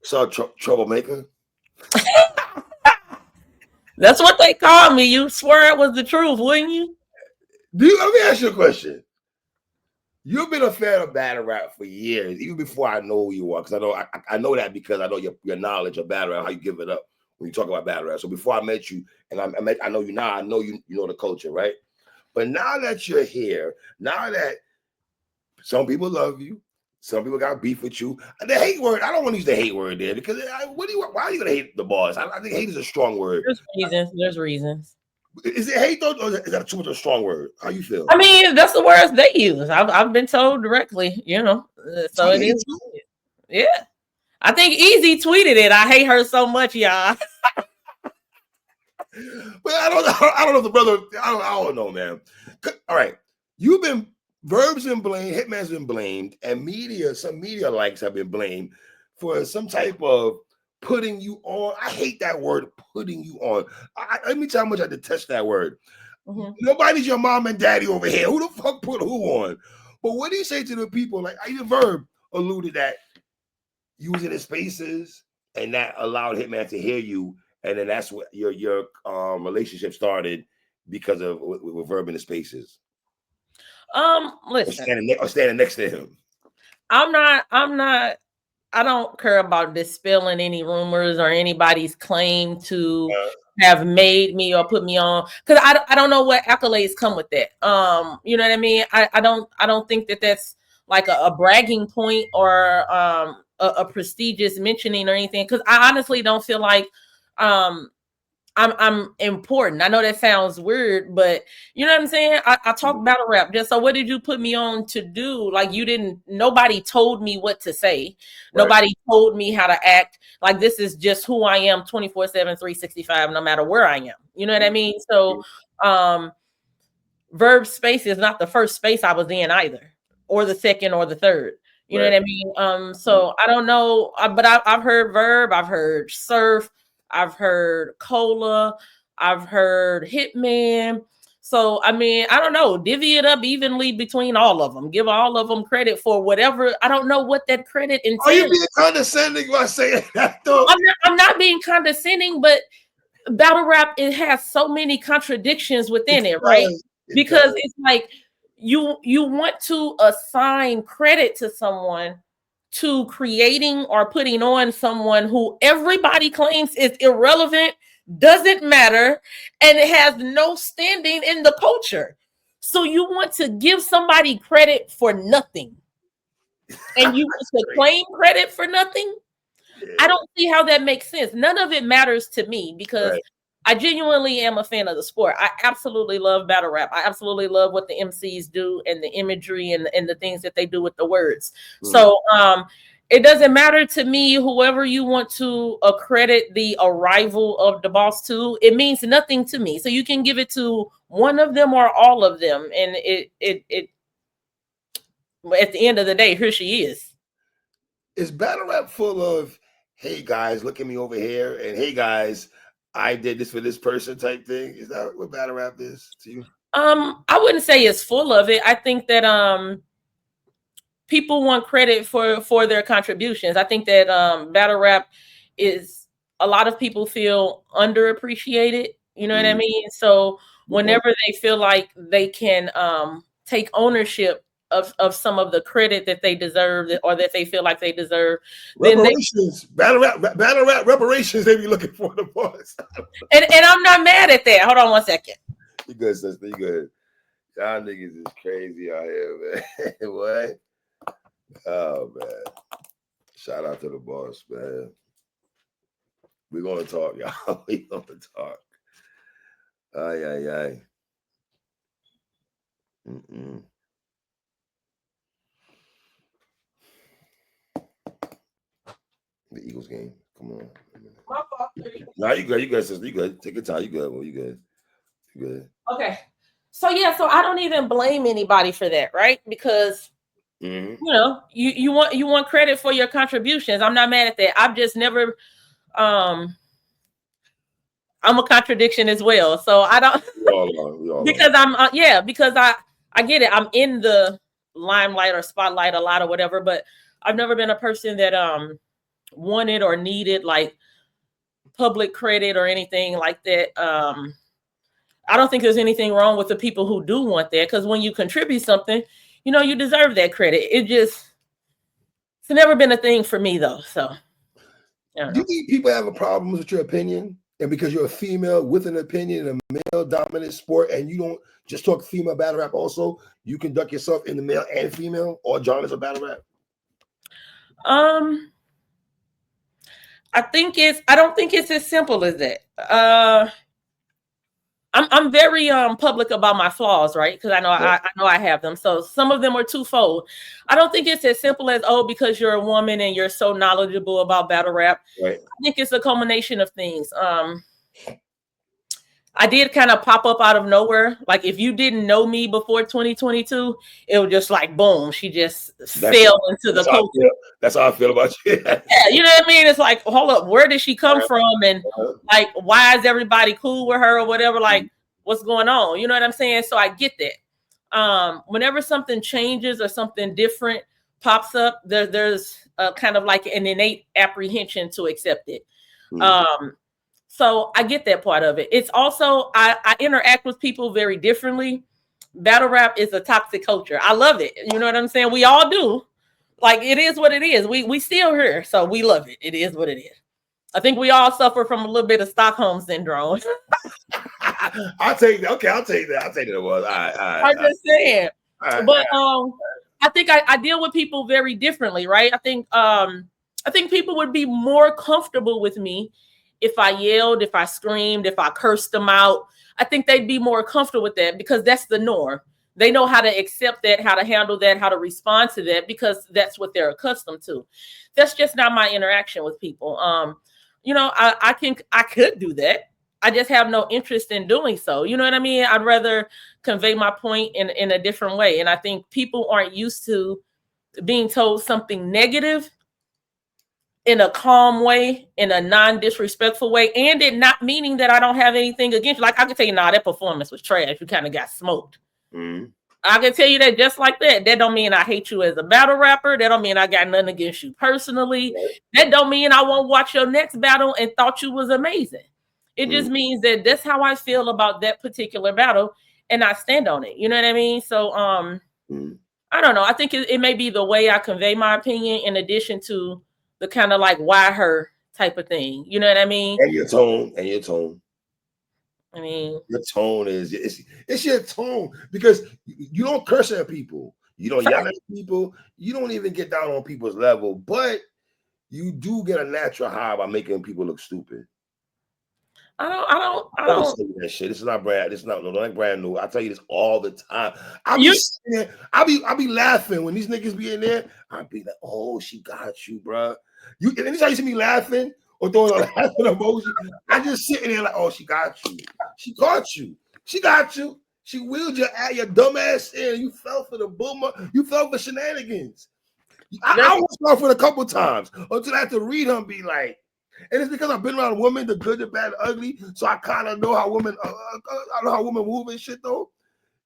So troublemaker. That's what they call me. You swear it was the truth, wouldn't you? Let me ask you a question. You've been a fan of battle rap for years, even before I know who you are, because I know that because I know your knowledge of battle rap, how you give it up when you talk about battle rap. So before I met you, and I know you now, I know you know the culture, right? But now that you're here, now that some people love you, some people got beef with you. The hate word, I don't want to use the hate word there because why are you gonna hate the boss? I think hate is a strong word. There's reasons. Is it hate though, or is that too much of a strong word? How you feel? I mean, that's the words they use. I've been told directly, so it is. Yeah. I think Easy tweeted it. I hate her so much, y'all. But I don't know if the brother. I don't know, man. All right, Verb's been blamed, Hitman's been blamed, and some media likes have been blamed for some type of putting you on. I hate that word, putting you on. Let me tell you how much I detest that word. Mm-hmm. Nobody's your mom and daddy over here. Who the fuck put who on? But what do you say to the people? Like even Verb alluded that using his spaces and that allowed Hitman to hear you. And then that's what your relationship started because of with Verb in the spaces. Listen, or standing next to him. I don't care about dispelling any rumors or anybody's claim to have made me or put me on, because I don't know what accolades come with that. You know what I mean? I don't think that that's like a bragging point or a prestigious mentioning or anything, because I honestly don't feel like I'm important. I know that sounds weird, but you know what I'm saying? I talk battle rap. Just so what did you put me on to do? Like nobody told me what to say. Right. Nobody told me how to act. Like this is just who I am 24/7, 365, no matter where I am. You know what I mean? So Verb space is not the first space I was in either, or the second or the third. You know what I mean? So I don't know, but I've heard Verb, I've heard Surf, I've heard Cola, I've heard Hitman. So I mean, I don't know, divvy it up evenly between all of them. Give all of them credit for whatever. I don't know what that credit entails. Are you being condescending by saying that though? I'm not being condescending, but battle rap, it has so many contradictions within it, right? Because it's like you want to assign credit to someone to creating or putting on someone who everybody claims is irrelevant, doesn't matter, and it has no standing in the culture. So you want to give somebody credit for nothing, and you want to claim credit for nothing? I don't see how that makes sense. None of it matters to me because I genuinely am a fan of the sport. I absolutely love battle rap. I absolutely love what the MCs do and the imagery and the things that they do with the words. So it doesn't matter to me, whoever you want to accredit the arrival of the boss to, it means nothing to me. So you can give it to one of them or all of them. And it at the end of the day, here she is. Is battle rap full of, hey guys, look at me over here, and hey guys, I did this for this person type thing? Is that what battle rap is to you? I wouldn't say it's full of it. I think that people want credit for their contributions. I think that battle rap is, a lot of people feel underappreciated. You know what I mean? So whenever they feel like they can take ownership of some of the credit that they deserve or that they feel like they deserve, reparations, battle rap reparations, they be looking for the boss. and I'm not mad at that. Hold on one second. You good, sister? You good? Y'all niggas is crazy out here, man. What? Oh man! Shout out to the boss, man. We're gonna talk, y'all. We gonna talk. Ay. The Eagles game. Come on. My fault. No, you good. You good, sister. You good. Take your time. You good. Well, you good. You good. Okay. So yeah, so I don't even blame anybody for that, right? Because you know, you want credit for your contributions. I'm not mad at that. I've just never I'm a contradiction as well. So I don't we all because are. Because I get it. I'm in the limelight or spotlight a lot or whatever, but I've never been a person that wanted or needed like public credit or anything like that. I don't think there's anything wrong with the people who do want that, because when you contribute something, you know, you deserve that credit. It's never been a thing for me though. So do you think people have a problem with your opinion? And because you're a female with an opinion in a male dominant sport, and you don't just talk female battle rap, also you conduct yourself in the male and female or genres of battle rap? I don't think it's as simple as that. I'm very public about my flaws, right? Because I know I know I have them. So some of them are twofold. I don't think it's as simple as, oh, because you're a woman and you're so knowledgeable about battle rap. Right. I think it's a culmination of things. I did kind of pop up out of nowhere. Like if you didn't know me before 2022, it was just like boom, she just fell into the culture. That's how I feel about you. Yeah, you know what I mean? It's like, hold up, where did she come from? And like, why is everybody cool with her or whatever? Like, what's going on? You know what I'm saying? So I get that. Whenever something changes or something different pops up, there's kind of like an innate apprehension to accept it. So I get that part of it. It's also, I interact with people very differently. Battle rap is a toxic culture. I love it. You know what I'm saying? We all do. Like, it is what it is. We still here, so we love it. It is what it is. I think we all suffer from a little bit of Stockholm syndrome. I'll take that. Okay, I'll take that. I'll take that. It was. I'm just saying. But I think I deal with people very differently, right? I think people would be more comfortable with me if I yelled, if I screamed, if I cursed them out. I think they'd be more comfortable with that because that's the norm. They know how to accept that, how to handle that, how to respond to that, because that's what they're accustomed to. That's just not my interaction with people. You know, I could do that. I just have no interest in doing so. You know what I mean? I'd rather convey my point in a different way. And I think people aren't used to being told something negative in a calm way, in a non-disrespectful way, and it not meaning that I don't have anything against you. Like I can tell you, nah, that performance was trash. You kind of got smoked. I can tell you that just like that. That don't mean I hate you as a battle rapper. That don't mean I got nothing against you personally. That don't mean I won't watch your next battle and thought you was amazing. It just means that that's how I feel about that particular battle, and I stand on it. You know what I mean? So I don't know. I think it may be the way I convey my opinion in addition to the kind of like why her type of thing. You know what I mean? And your tone. I mean, your tone is it's your tone, because you don't curse at people, you don't yell at people, you don't even get down on people's level, but you do get a natural high by making people look stupid. I don't say that shit. This is not brand. This is not brand new. I tell you this all the time. I be laughing when these niggas be in there. I be like, oh, she got you, bro. Anytime you see me laughing or throwing a laughing emoji, I just sitting there like, oh, she got you. She caught you. She got you. She wheeled your dumb ass in. You fell for the boomer. You fell for shenanigans. I almost fell for it a couple times until I had to read her and be like, and it's because I've been around women, the good, the bad, the ugly. So I kind of know how women, I know how women move and shit. Though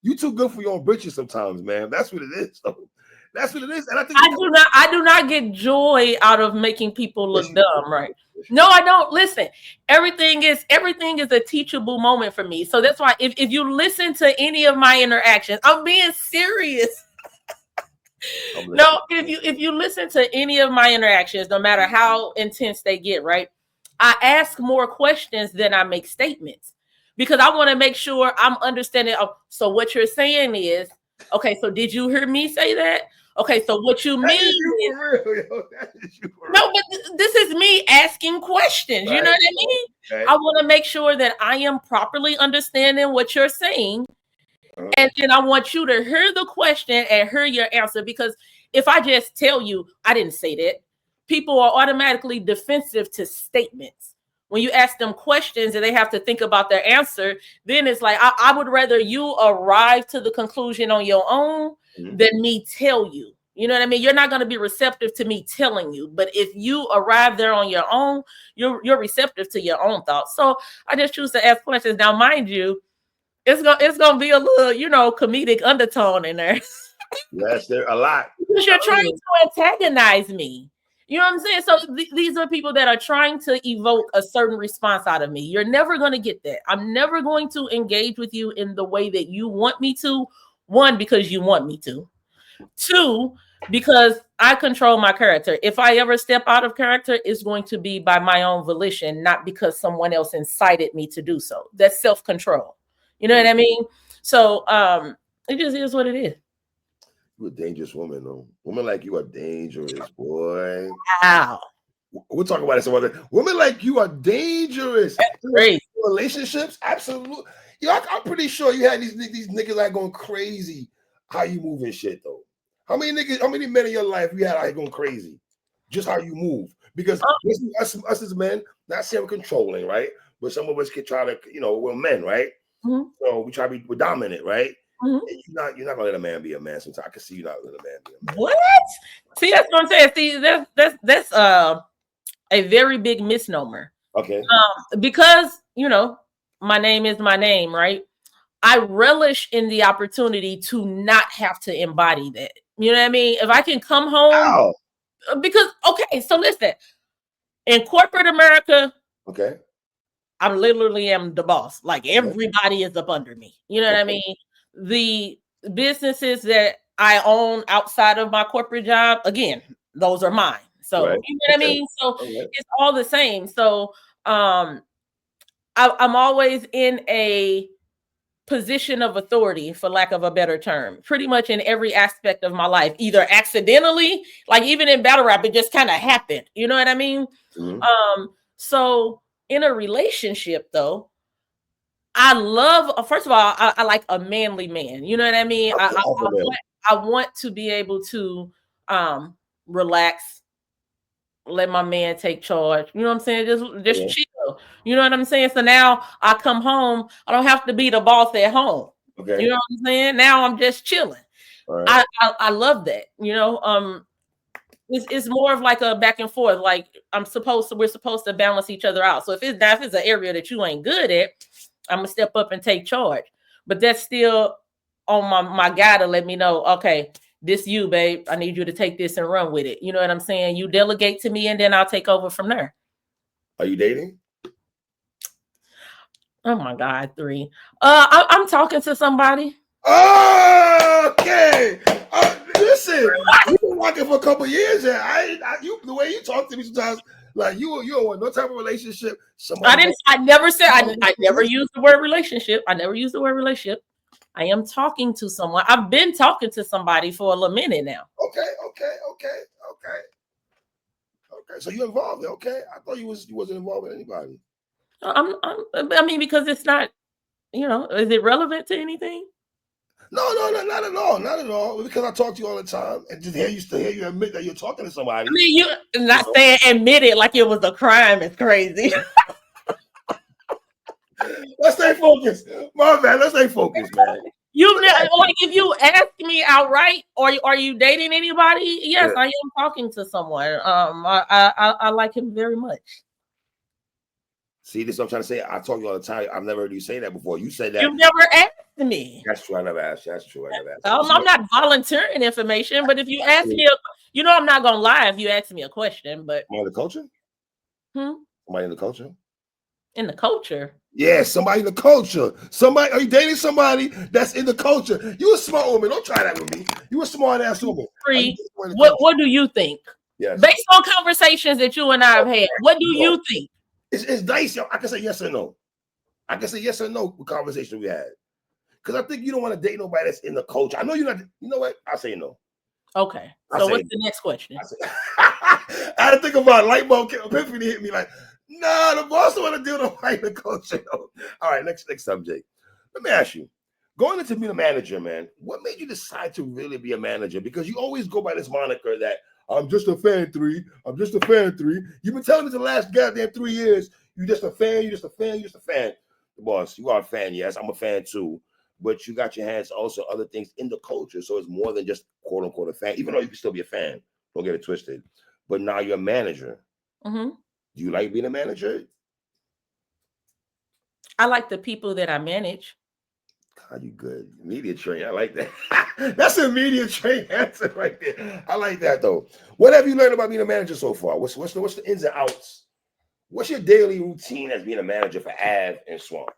you too good for your own britches sometimes, man. That's what it is. Though. That's what it is. And I think I do not get joy out of making people look dumb, right? No, I don't. Listen, everything is a teachable moment for me. So that's why if you listen to any of my interactions, I'm being serious. No, if you listen to any of my interactions, no matter how intense they get, right? I ask more questions than I make statements, because I want to make sure I'm understanding. So what you're saying is, okay, so did you hear me say that? Okay, so what you mean is, no, but this is me asking questions. Right. You know what I mean? Okay. I want to make sure that I am properly understanding what you're saying. And then I want you to hear the question and hear your answer, because if I just tell you I didn't say that, people are automatically defensive to statements. When you ask them questions and they have to think about their answer, then it's like, I would rather you arrive to the conclusion on your own than me tell you. You know what I mean? You're not going to be receptive to me telling you, but if you arrive there on your own, you're receptive to your own thoughts. So I just choose to ask questions. Now, mind you, it's gonna be a little, comedic undertone in there. Yes, there a lot. Because you're trying to antagonize me. You know what I'm saying? So these are people that are trying to evoke a certain response out of me. You're never going to get that. I'm never going to engage with you in the way that you want me to. One, because you want me to. Two, because I control my character. If I ever step out of character, it's going to be by my own volition, not because someone else incited me to do so. That's self-control. You know what I mean? So it just is what it is. You're a dangerous woman, though. Women like you are dangerous, boy. Wow. We'll talk about it some other. Women like you are dangerous. Great. Relationships, absolutely. I'm pretty sure you had these niggas like going crazy. How you move and shit, though? How many men in your life you had out here going crazy? Just how you move. Because us as men, not saying we're controlling, right? But some of us can try to, we're men, right? Mm-hmm. So we try to be dominant, right? Mm-hmm. You're not gonna let a man be a man. Sometimes I can see you not letting a man be a man. What? See, that's what I'm saying. See, that's a very big misnomer. Okay. Because my name is my name, right? I relish in the opportunity to not have to embody that. You know what I mean? If I can come home, because so listen, in corporate America, okay, I literally am the boss. Like everybody is up under me. You know what I mean? The businesses that I own outside of my corporate job, again, those are mine. So you know what I mean? So it's all the same. So I'm always in a position of authority, for lack of a better term, pretty much in every aspect of my life, either accidentally, like even in battle rap, it just kind of happened. You know what I mean? Mm-hmm. So in a relationship, though, I love, first of all, I like a manly man. You know what I mean? I want to be able to relax, let my man take charge. You know what I'm saying? Just chill. You know what I'm saying? So now I come home, I don't have to be the boss at home. Okay. You know what I'm saying? Now I'm just chilling. Right. I love that. It's more of like a back and forth. Like we're supposed to balance each other out. So if it's an area that you ain't good at, I'm gonna step up and take charge. But that's still on my guy to let me know, okay, this you, babe. I need you to take this and run with it. You know what I'm saying? You delegate to me and then I'll take over from there. Are you dating? Oh my God, 3. I'm talking to somebody. Okay. Listen, we've been walking for a couple of years and the way you talk to me sometimes, like you don't want no type of relationship. I never used the word relationship. I never used the word relationship. I am talking to someone. I've been talking to somebody for a little minute now. Okay. So you're involved. Okay. I thought you wasn't involved with anybody. I mean, because it's not, is it relevant to anything? No, not at all. Because I talk to you all the time, and just hear you admit that you're talking to somebody. I mean, you not saying admit it like it was a crime. It's crazy. Let's stay focused, my man. Let's stay focused, man. If you ask me outright, are you dating anybody? Yes, I am talking to someone. I like him very much. See, this is what I'm trying to say. I talk to you all the time. I've never heard you say that before. You said that. You've never asked me. That's true. I never asked you. That's true. I never asked you. I'm not volunteering information, but if you ask me, I'm not gonna lie if you ask me a question. But somebody in the culture? Somebody in the culture? In the culture? Yeah, somebody in the culture. Are you dating somebody that's in the culture? You a smart woman. Don't try that with me. You a smart ass woman. What do you think? Yes. Based on conversations that you and I have had, what do you think? It's nice. I can say yes or no. I can say yes or no with conversation we had. Because I think you don't want to date nobody that's in the culture. I know you're not. You know what? I'll say no. Okay. So what's the next question? I had to think about light bulb epiphany hit me like, nah, the boss don't want to deal with nobody in the culture. All right, next subject. Let me ask you. Going into being a manager, man, what made you decide to really be a manager? Because you always go by this moniker that I'm just a fan 3. I'm just a fan 3. You've been telling me the last goddamn 3 years, you just a fan, you just a fan, you just a fan. The boss, you are a fan, yes, I'm a fan too. But you got your hands also other things in the culture. So it's more than just quote unquote a fan, even though you can still be a fan. Don't get it twisted. But now you're a manager. Mm-hmm. Do you like being a manager? I like the people that I manage. God, you good. Media train. I like that. That's a media trained answer right there. I like that though. What have you learned about being a manager so far? What's the ins and outs? What's your daily routine as being a manager for Av and Swamp?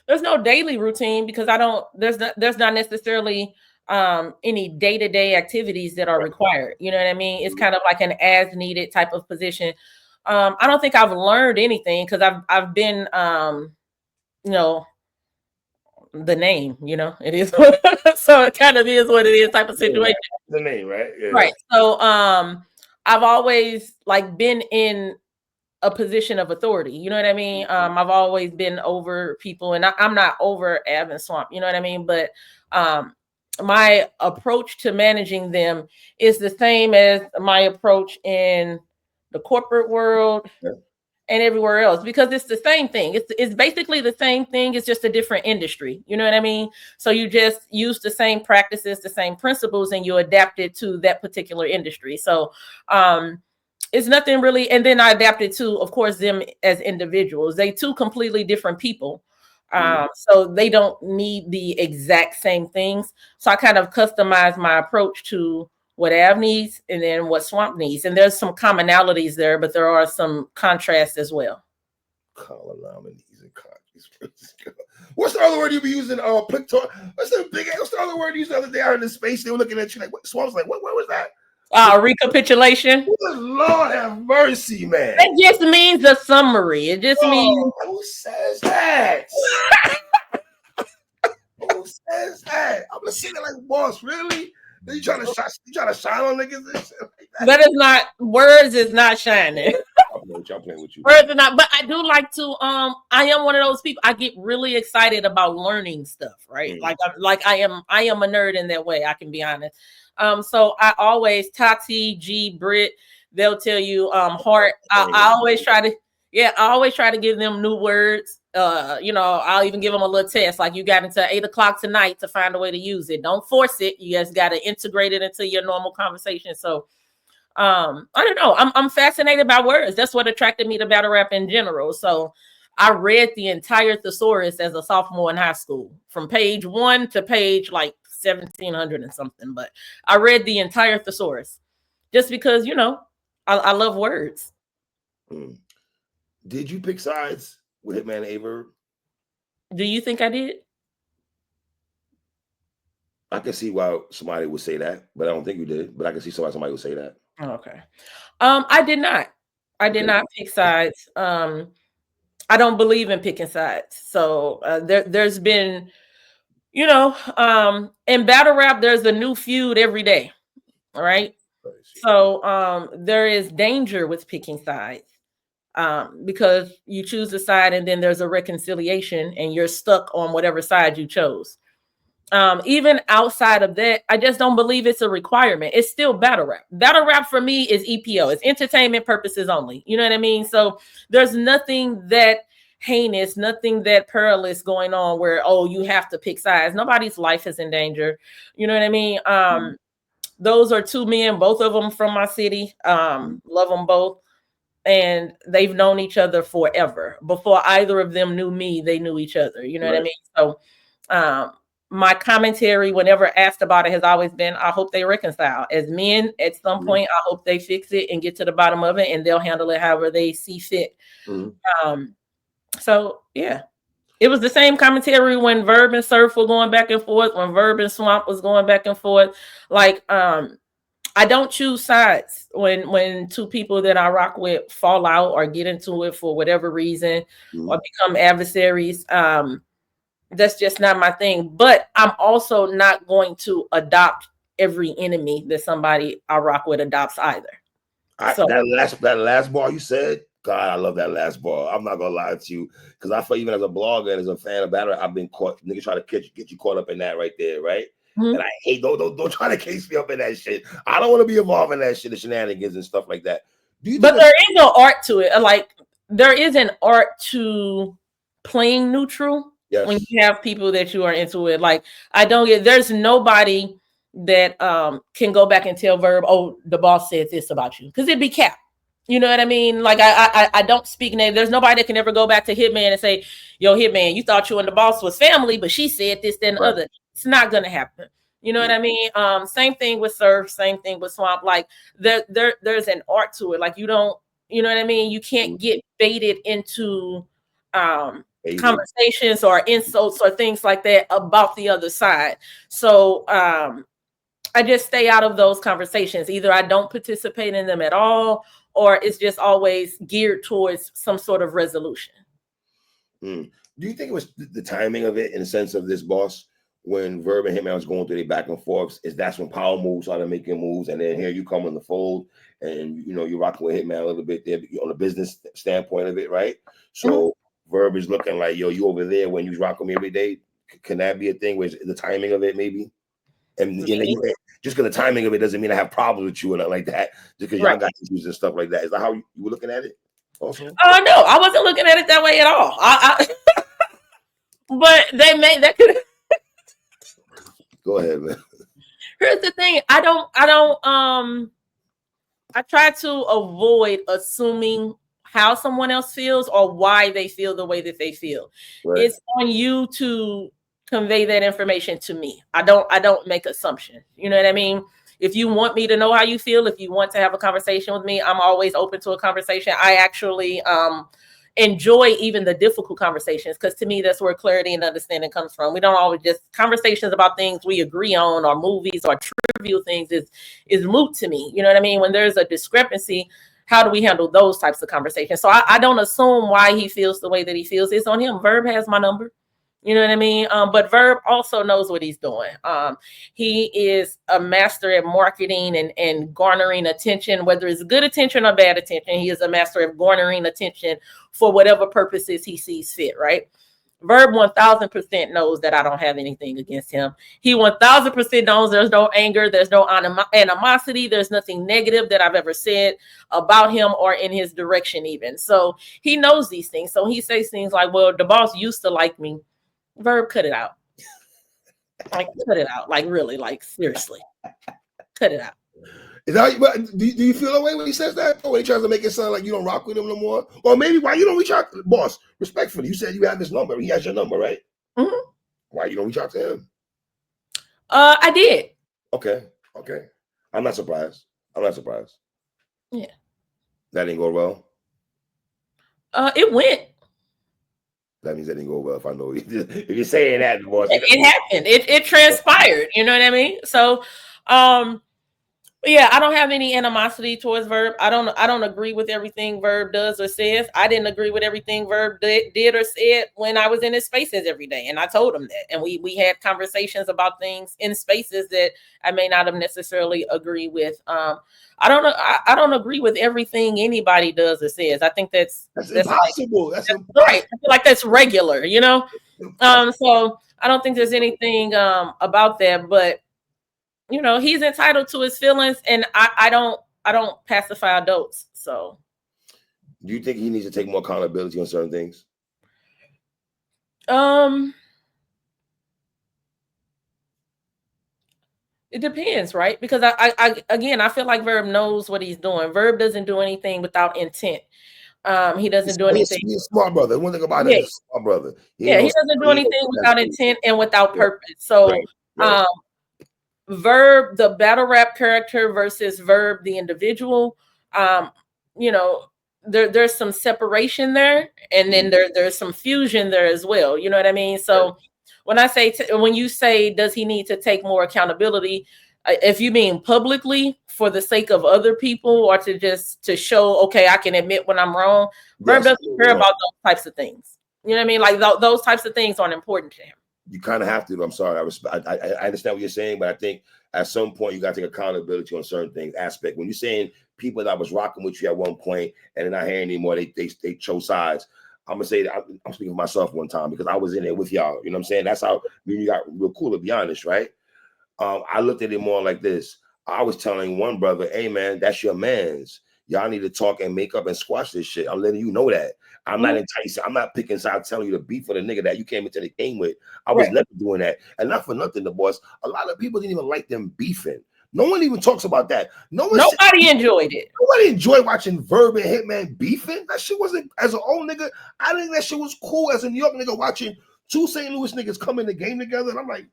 There's no daily routine because there's not necessarily any day-to-day activities that are required. You know what I mean? It's kind of like an as needed type of position. I don't think I've learned anything because I've been you know, the name, it is so it kind of is what it is type of situation. The name, right? Yeah. Right. So I've always like been in a position of authority. You know what I mean? I've always been over people, and I'm not over Av and Swamp. You know what I mean? But my approach to managing them is the same as my approach in the corporate world and everywhere else, because it's the same thing. It's basically the same thing. It's just a different industry. You know what I mean? So you just use the same practices, the same principles, and you adapt it to that particular industry. So it's nothing really. And then I adapted to, of course, them as individuals. They two completely different people. So they don't need the exact same things. So I kind of customize my approach to what Av needs and then what Swamp needs. And there's some commonalities there, but there are some contrasts as well. Commonalities and contrasts. What's the other word you be using? What's the other word you used the other day out in the space? They were looking at you like, what? Swamp's like, what was that? Recapitulation. Good Lord have mercy, man. That just means a summary. It just means. Who says that? Who says that? I'm listening like, boss, really? You trying to shine on niggas and shit like that? That is not, words is not shining. I'm playing with you. Words are not, but I do like to. I am one of those people. I get really excited about learning stuff, right? I am a nerd in that way. I can be honest. So I always Tati, G, Brit, they'll tell you Heart. I always try to give them new words. I'll even give them a little test. Like, you got until 8:00 tonight to find a way to use it. Don't force it. You just got to integrate it into your normal conversation. So I don't know. I'm fascinated by words. That's what attracted me to battle rap in general. So I read the entire thesaurus as a sophomore in high school, from page 1 to page like 1700 and something. But I read the entire thesaurus just because, I love words. Did you pick sides with Hitman and Averb? Do you think I did? I can see why somebody would say that, but I don't think you did. But I can see why somebody would say that. Okay. I did not. I did not pick sides. I don't believe in picking sides. So there's been, in battle rap, there's a new feud every day. All right. So there is danger with picking sides. Because you choose a side and then there's a reconciliation and you're stuck on whatever side you chose. Even outside of that, I just don't believe it's a requirement. It's still battle rap. Battle rap for me is EPO. It's entertainment purposes only. You know what I mean? So there's nothing that heinous, nothing that perilous going on where, you have to pick sides. Nobody's life is in danger. You know what I mean? Those are two men, both of them from my city. Love them both. And they've known each other forever. Before either of them knew me, they knew each other. You know what I mean? So my commentary, whenever asked about it, has always been, I hope they reconcile. As men, at some point, I hope they fix it and get to the bottom of it, and they'll handle it however they see fit. So, yeah. It was the same commentary when Verb and Surf were going back and forth, when Verb and Swamp was going back and forth. Like, I don't choose sides when two people that I rock with fall out or get into it for whatever reason or become adversaries. That's just not my thing. But I'm also not going to adopt every enemy that somebody I rock with adopts either. That last bar you said, God, I love that last bar. I'm not gonna lie to you, because I feel even as a blogger and as a fan of battle, I've been caught. Niggas try to get you caught up in that right there, right? And I hate don't try to case me up in that shit. I don't want to be involved in that shit, the shenanigans and stuff like that. But there is no art to it. Like, there is an art to playing neutral when you have people that you are into it. Like, there's nobody that can go back and tell Verb, the boss said this about you, because it'd be cap. You know what I mean? Like, I don't speak name. There's nobody that can ever go back to Hitman and say, yo, Hitman, you thought you and the boss was family, but she said this, then the other. It's not going to happen. You know what I mean? Same thing with Surf, same thing with Swamp. Like there's an art to it. Like you don't, you know what I mean? You can't get baited into conversations or insults or things like that about the other side. So I just stay out of those conversations. Either I don't participate in them at all, or it's just always geared towards some sort of resolution. Do you think it was the timing of it in the sense of this, boss? When Verb and Hitman was going through their back and forths, is that's when Power Moves started making moves, and then here you come in the fold, and you know you're rocking with Hitman a little bit there on the business standpoint of it, right? So Verb is looking like, yo, you over there when you rocking me every day. Can that be a thing? Where the timing of it maybe? And you know, just because the timing of it doesn't mean I have problems with you or nothing like that. Just because y'all got issues and stuff like that. Is that how you were looking at it? Also, no, I wasn't looking at it that way at all. But they made that could. Go ahead, man. Here's the thing. I try to avoid assuming how someone else feels or why they feel the way that they feel. Right. It's on you to convey that information to me. I don't make assumptions. You know what I mean? If you want me to know how you feel, if you want to have a conversation with me, I'm always open to a conversation. I actually enjoy even the difficult conversations, because to me that's where clarity and understanding comes from. We don't always just conversations about things we agree on or movies or trivial things is moot to me. You know what I mean? When there's a discrepancy, how do we handle those types of conversations? So I don't assume why he feels the way that he feels. It's on him. Verb has my number. You know what I mean? But Verb also knows what he's doing. He is a master at marketing and garnering attention, whether it's good attention or bad attention. He is a master of garnering attention for whatever purposes he sees fit, right? Verb 1000% knows that I don't have anything against him. He 1000% knows there's no anger, there's no animosity, there's nothing negative that I've ever said about him or in his direction even. So he knows these things. So he says things like, well, the boss used to like me. Verb, cut it out. Like, cut it out. Like, really, like, seriously. Cut it out. Is that, do you feel that way when he says that? Or when he tries to make it sound like you don't rock with him no more? Or maybe why you don't reach out, boss, respectfully. You said you have this number. He has your number, right? Mm-hmm. Why you don't reach out to him? I did. Okay. I'm not surprised. Yeah. That didn't go well? It went. That means that didn't go well if I know. If you're saying that, boss. It happened. It transpired. You know what I mean? So, yeah, I don't have any animosity towards Verb. I don't agree with everything Verb does or says. I didn't agree with everything Verb did or said when I was in his spaces every day, and I told him that. And we had conversations about things in spaces that I may not have necessarily agree with. I don't agree with everything anybody does or says. I think that's impossible. That's right. I feel like that's regular, you know. So I don't think there's anything about that, but you know, he's entitled to his feelings, and I don't pacify adults. So, do you think he needs to take more accountability on certain things? It depends, right? Because I feel like Verb knows what he's doing. Verb doesn't do anything without intent. He doesn't do anything. He's a smart brother. One thing about it, he's a smart brother. He doesn't do anything without intent and without purpose. So, right. Verb, the battle rap character versus Verb, the individual, you know, there's some separation there, and then there's some fusion there as well. You know what I mean? So when I say, when you say, does he need to take more accountability? If you mean publicly for the sake of other people, or to show, okay, I can admit when I'm wrong, Verb doesn't care about those types of things. You know what I mean? Like those types of things aren't important to him. You kind of have to. I'm sorry. I understand what you're saying, but I think at some point you got to take accountability on certain things. Aspect when you're saying people that was rocking with you at one point and they're not here anymore, they chose sides. I'm gonna say that I'm speaking for myself one time because I was in there with y'all. You know what I'm saying? That's how you got real cool, to be honest, right? I looked at it more like this. I was telling one brother, "Hey man, that's your man's. Y'all need to talk and make up and squash this shit. I'm letting you know that. I'm not enticing. I'm not picking sides, telling you to beef for the nigga that you came into the game with. I was never doing that. And not for nothing, the boss. A lot of people didn't even like them beefing. No one even talks about that. Nobody enjoyed it. Nobody enjoyed watching Verb and Hitman beefing. That shit wasn't, as an old nigga, I think that shit was cool as a New York nigga watching two St. Louis niggas come in the game together. And I'm like,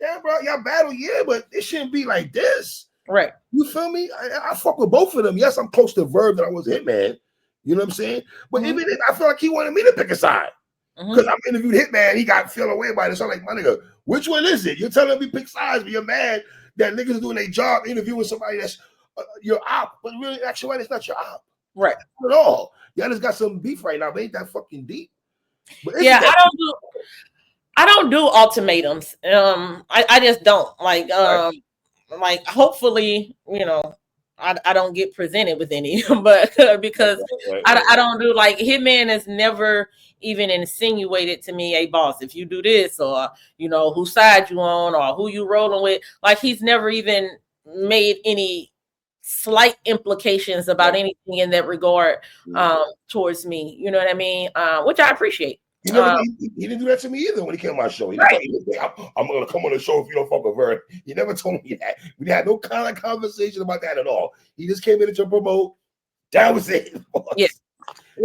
Yeah, bro, y'all battle, yeah, but it shouldn't be like this. Right. You feel me? I fuck with both of them. Yes, I'm close to Verb that I was Hitman. You know what I'm saying? But even if I feel like he wanted me to pick a side. Because I'm interviewed Hitman, he got feel away by this. I'm like, my nigga, which one is it? You're telling me pick sides, but you're mad that niggas are doing their job interviewing somebody that's your op. But really, actually, it's not your op. Right. Not at all. Y'all just got some beef right now, but ain't that fucking deep? But yeah, I don't do ultimatums. I just don't like like hopefully, you know, I don't get presented with any, but because I don't do like Hitman has never even insinuated to me, hey boss, if you do this, or you know, whose side you on, or who you rolling with, like he's never even made any slight implications about anything in that regard towards me. You know what I mean? Which I appreciate. He didn't do that to me either when he came on my show. He didn't I'm going to come on the show if you don't fuck with Verb. He never told me that. We had no kind of conversation about that at all. He just came in to promote. That was it. Yes.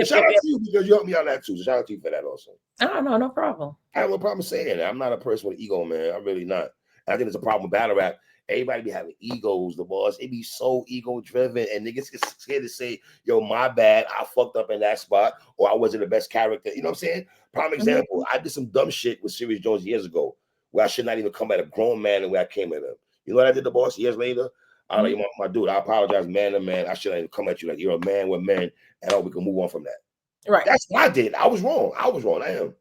Shout out to you because you helped me on that too. So shout out to you for that also. Oh, no problem. I have no problem saying that. I'm not a person with an ego, man. I'm really not. I think it's a problem with battle rap. Everybody be having egos, the boss. It be so ego driven, and niggas get scared to say, "Yo, my bad. I fucked up in that spot, or I wasn't the best character." You know what I'm saying? Prime example. I did some dumb shit with Serious Jones years ago, where I should not even come at a grown man the way I came at him. You know what I did, the boss? Years later, I like my dude. I apologize, man to man. I should not even come at you like you're a man with men, and we can move on from that. Right. That's what I did. I was wrong. I am,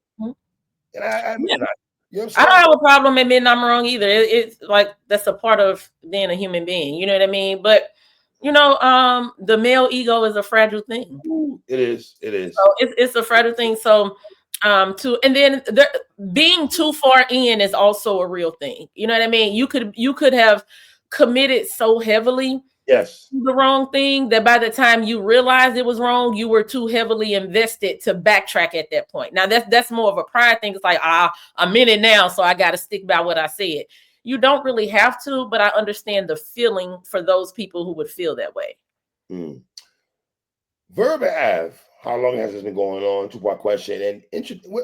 and I admit that. You know what I'm saying? I don't have a problem admitting I'm wrong either. It's like that's a part of being a human being. You know what I mean? But you know, the male ego is a fragile thing. It is. It is. So it's a fragile thing. So, and then being too far in is also a real thing. You know what I mean? You could have committed so heavily. Yes. The wrong thing that by the time you realized it was wrong, you were too heavily invested to backtrack at that point. Now that's more of a pride thing. It's like, I'm in it now, so I got to stick by what I said. You don't really have to, but I understand the feeling for those people who would feel that way. Verb Ave, how long has this been going on? Two-part question. And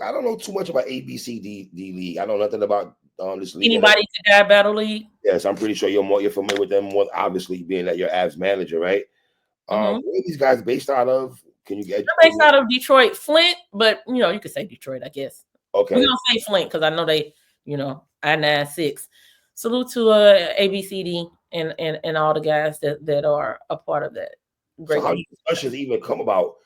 I don't know too much about ABCD League. I know nothing about this league. Anybody to Die Battle League? Yes, I'm pretty sure you're familiar with them more, obviously, being that you're Av's manager, right? Where are these guys based out of? Can you get? They're based out of Detroit, Flint, but you know, you could say Detroit, I guess. Okay. We're gonna say Flint because I know they, you know, I-96. Salute to ABCD and all the guys that are a part of that. Great. So how do discussions even come about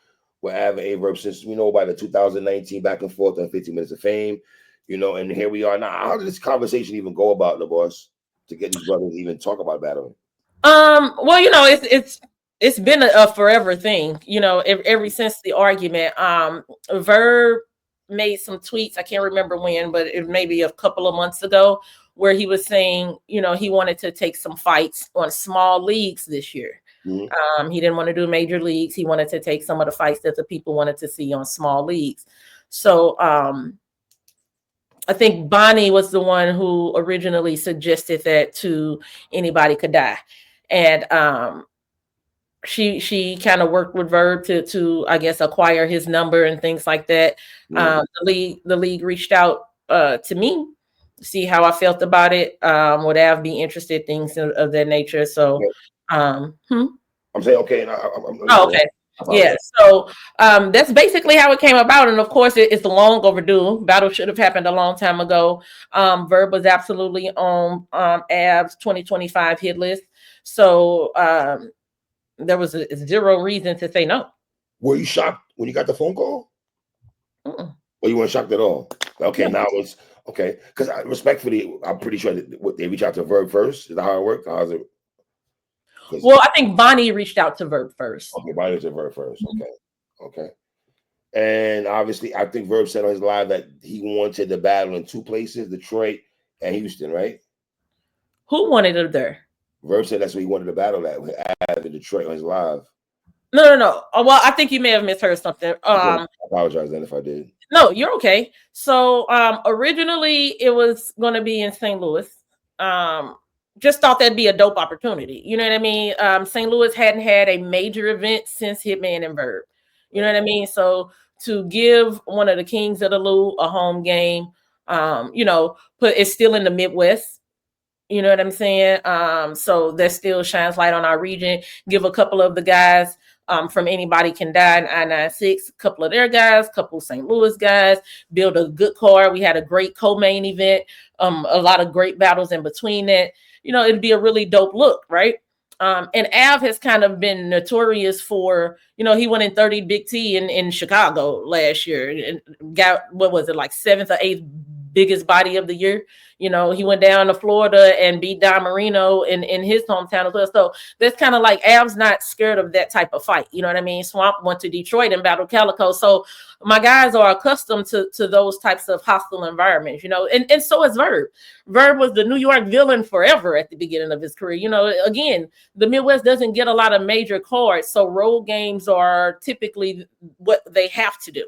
with Av and Verb since we know about the 2019 back and forth on 15 Minutes of Fame, you know, and here we are now. How did this conversation even go about, the boss, to get these brothers to even talk about battling? Well, you know, it's been a forever thing, you know, ever since the argument. Verb made some tweets, I can't remember when, but it may be a couple of months ago, where he was saying, you know, he wanted to take some fights on small leagues this year. He didn't want to do major leagues. He wanted to take some of the fights that the people wanted to see on small leagues. So I think Bonnie was the one who originally suggested that to Anybody Could Die. And she kind of worked with Verb to I guess acquire his number and things like that. The league reached out to me to see how I felt about it. Would Av be interested, things of that nature. So I'm saying okay. Okay. Yeah, so that's basically how it came about, and of course it's long overdue. Battle should have happened a long time ago. Verb was absolutely on Av's 2025 hit list, so there was zero reason to say no. Were you shocked when you got the phone call? Or you weren't shocked at all? Okay, now it's okay, because respectfully, I'm pretty sure that they reach out to Verb first. Is that how it worked? How's it? Well, I think Bonnie reached out to Verb first. Okay, Bonnie reached out to Verb first. Okay. And obviously, I think Verb said on his live that he wanted the battle in two places, Detroit and Houston, right? Who wanted it there? Verb said that's what he wanted to battle at in Detroit on his live. No. Well, I think you may have misheard something. I apologize then if I did. No, you're okay. So originally it was going to be in St. Louis. Just thought that'd be a dope opportunity. You know what I mean? St. Louis hadn't had a major event since Hitman and Verb. You know what I mean? So to give one of the kings of the Lou a home game, But it's still in the Midwest. You know what I'm saying? So that still shines light on our region. Give a couple of the guys from Anybody Can Die in I-96, a couple of their guys, a couple of St. Louis guys, build a good card. We had a great co-main event, a lot of great battles in between that. It'd be a really dope look, right? And Av has kind of been notorious for, he won in 30 Big T in Chicago last year and got, what was it, like 7th or 8th biggest body of the year. He went down to Florida and beat Don Marino in his hometown as well. So that's kind of like Av's not scared of that type of fight. You know what I mean? Swamp went to Detroit and battled Calico. So my guys are accustomed to those types of hostile environments, and so is Verb. Verb was the New York villain forever at the beginning of his career. Again, the Midwest doesn't get a lot of major cards. So road games are typically what they have to do.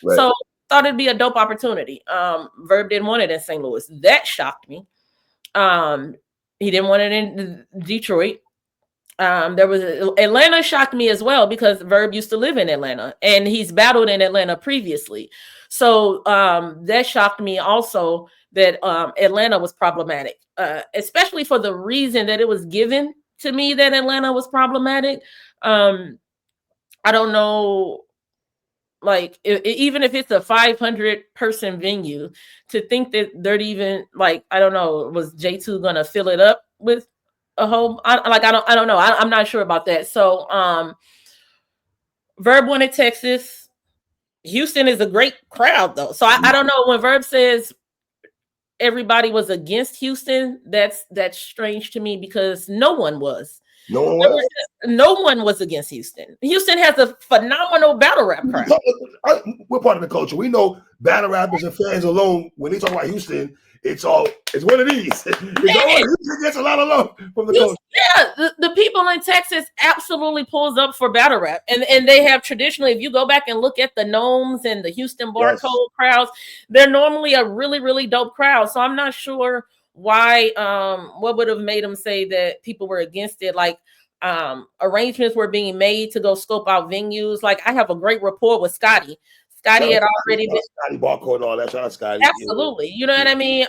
Right. So thought it'd be a dope opportunity. Verb didn't want it in St. Louis. That shocked me. He didn't want it in Detroit. Atlanta shocked me as well because Verb used to live in Atlanta and he's battled in Atlanta previously. So that shocked me also that Atlanta was problematic, especially for the reason that it was given to me that Atlanta was problematic. I don't know. Like, even if it's a 500-person venue, to think that they're even like, I don't know, was J2 gonna fill it up with a whole? I don't know. I'm not sure about that. So, Verb wanted Texas. Houston is a great crowd though. So I don't know when Verb says everybody was against Houston. That's strange to me because no one was. No one was against Houston. Houston has a phenomenal battle rap crowd. We're part of the culture. We know battle rappers and fans alone. When they talk about Houston, it's one of these. Houston gets a lot of love from the culture. Yeah, the people in Texas absolutely pulls up for battle rap, and they have traditionally. If you go back and look at the Gnomes and the Houston Barcode crowds, they're normally a really, really dope crowd. So I'm not sure why what would have made them say that people were against it. Like arrangements were being made to go scope out venues. Like I have a great rapport with Scotty had already been Scotty Barcode and all that. Shout out Scotty. Absolutely. You know what I mean?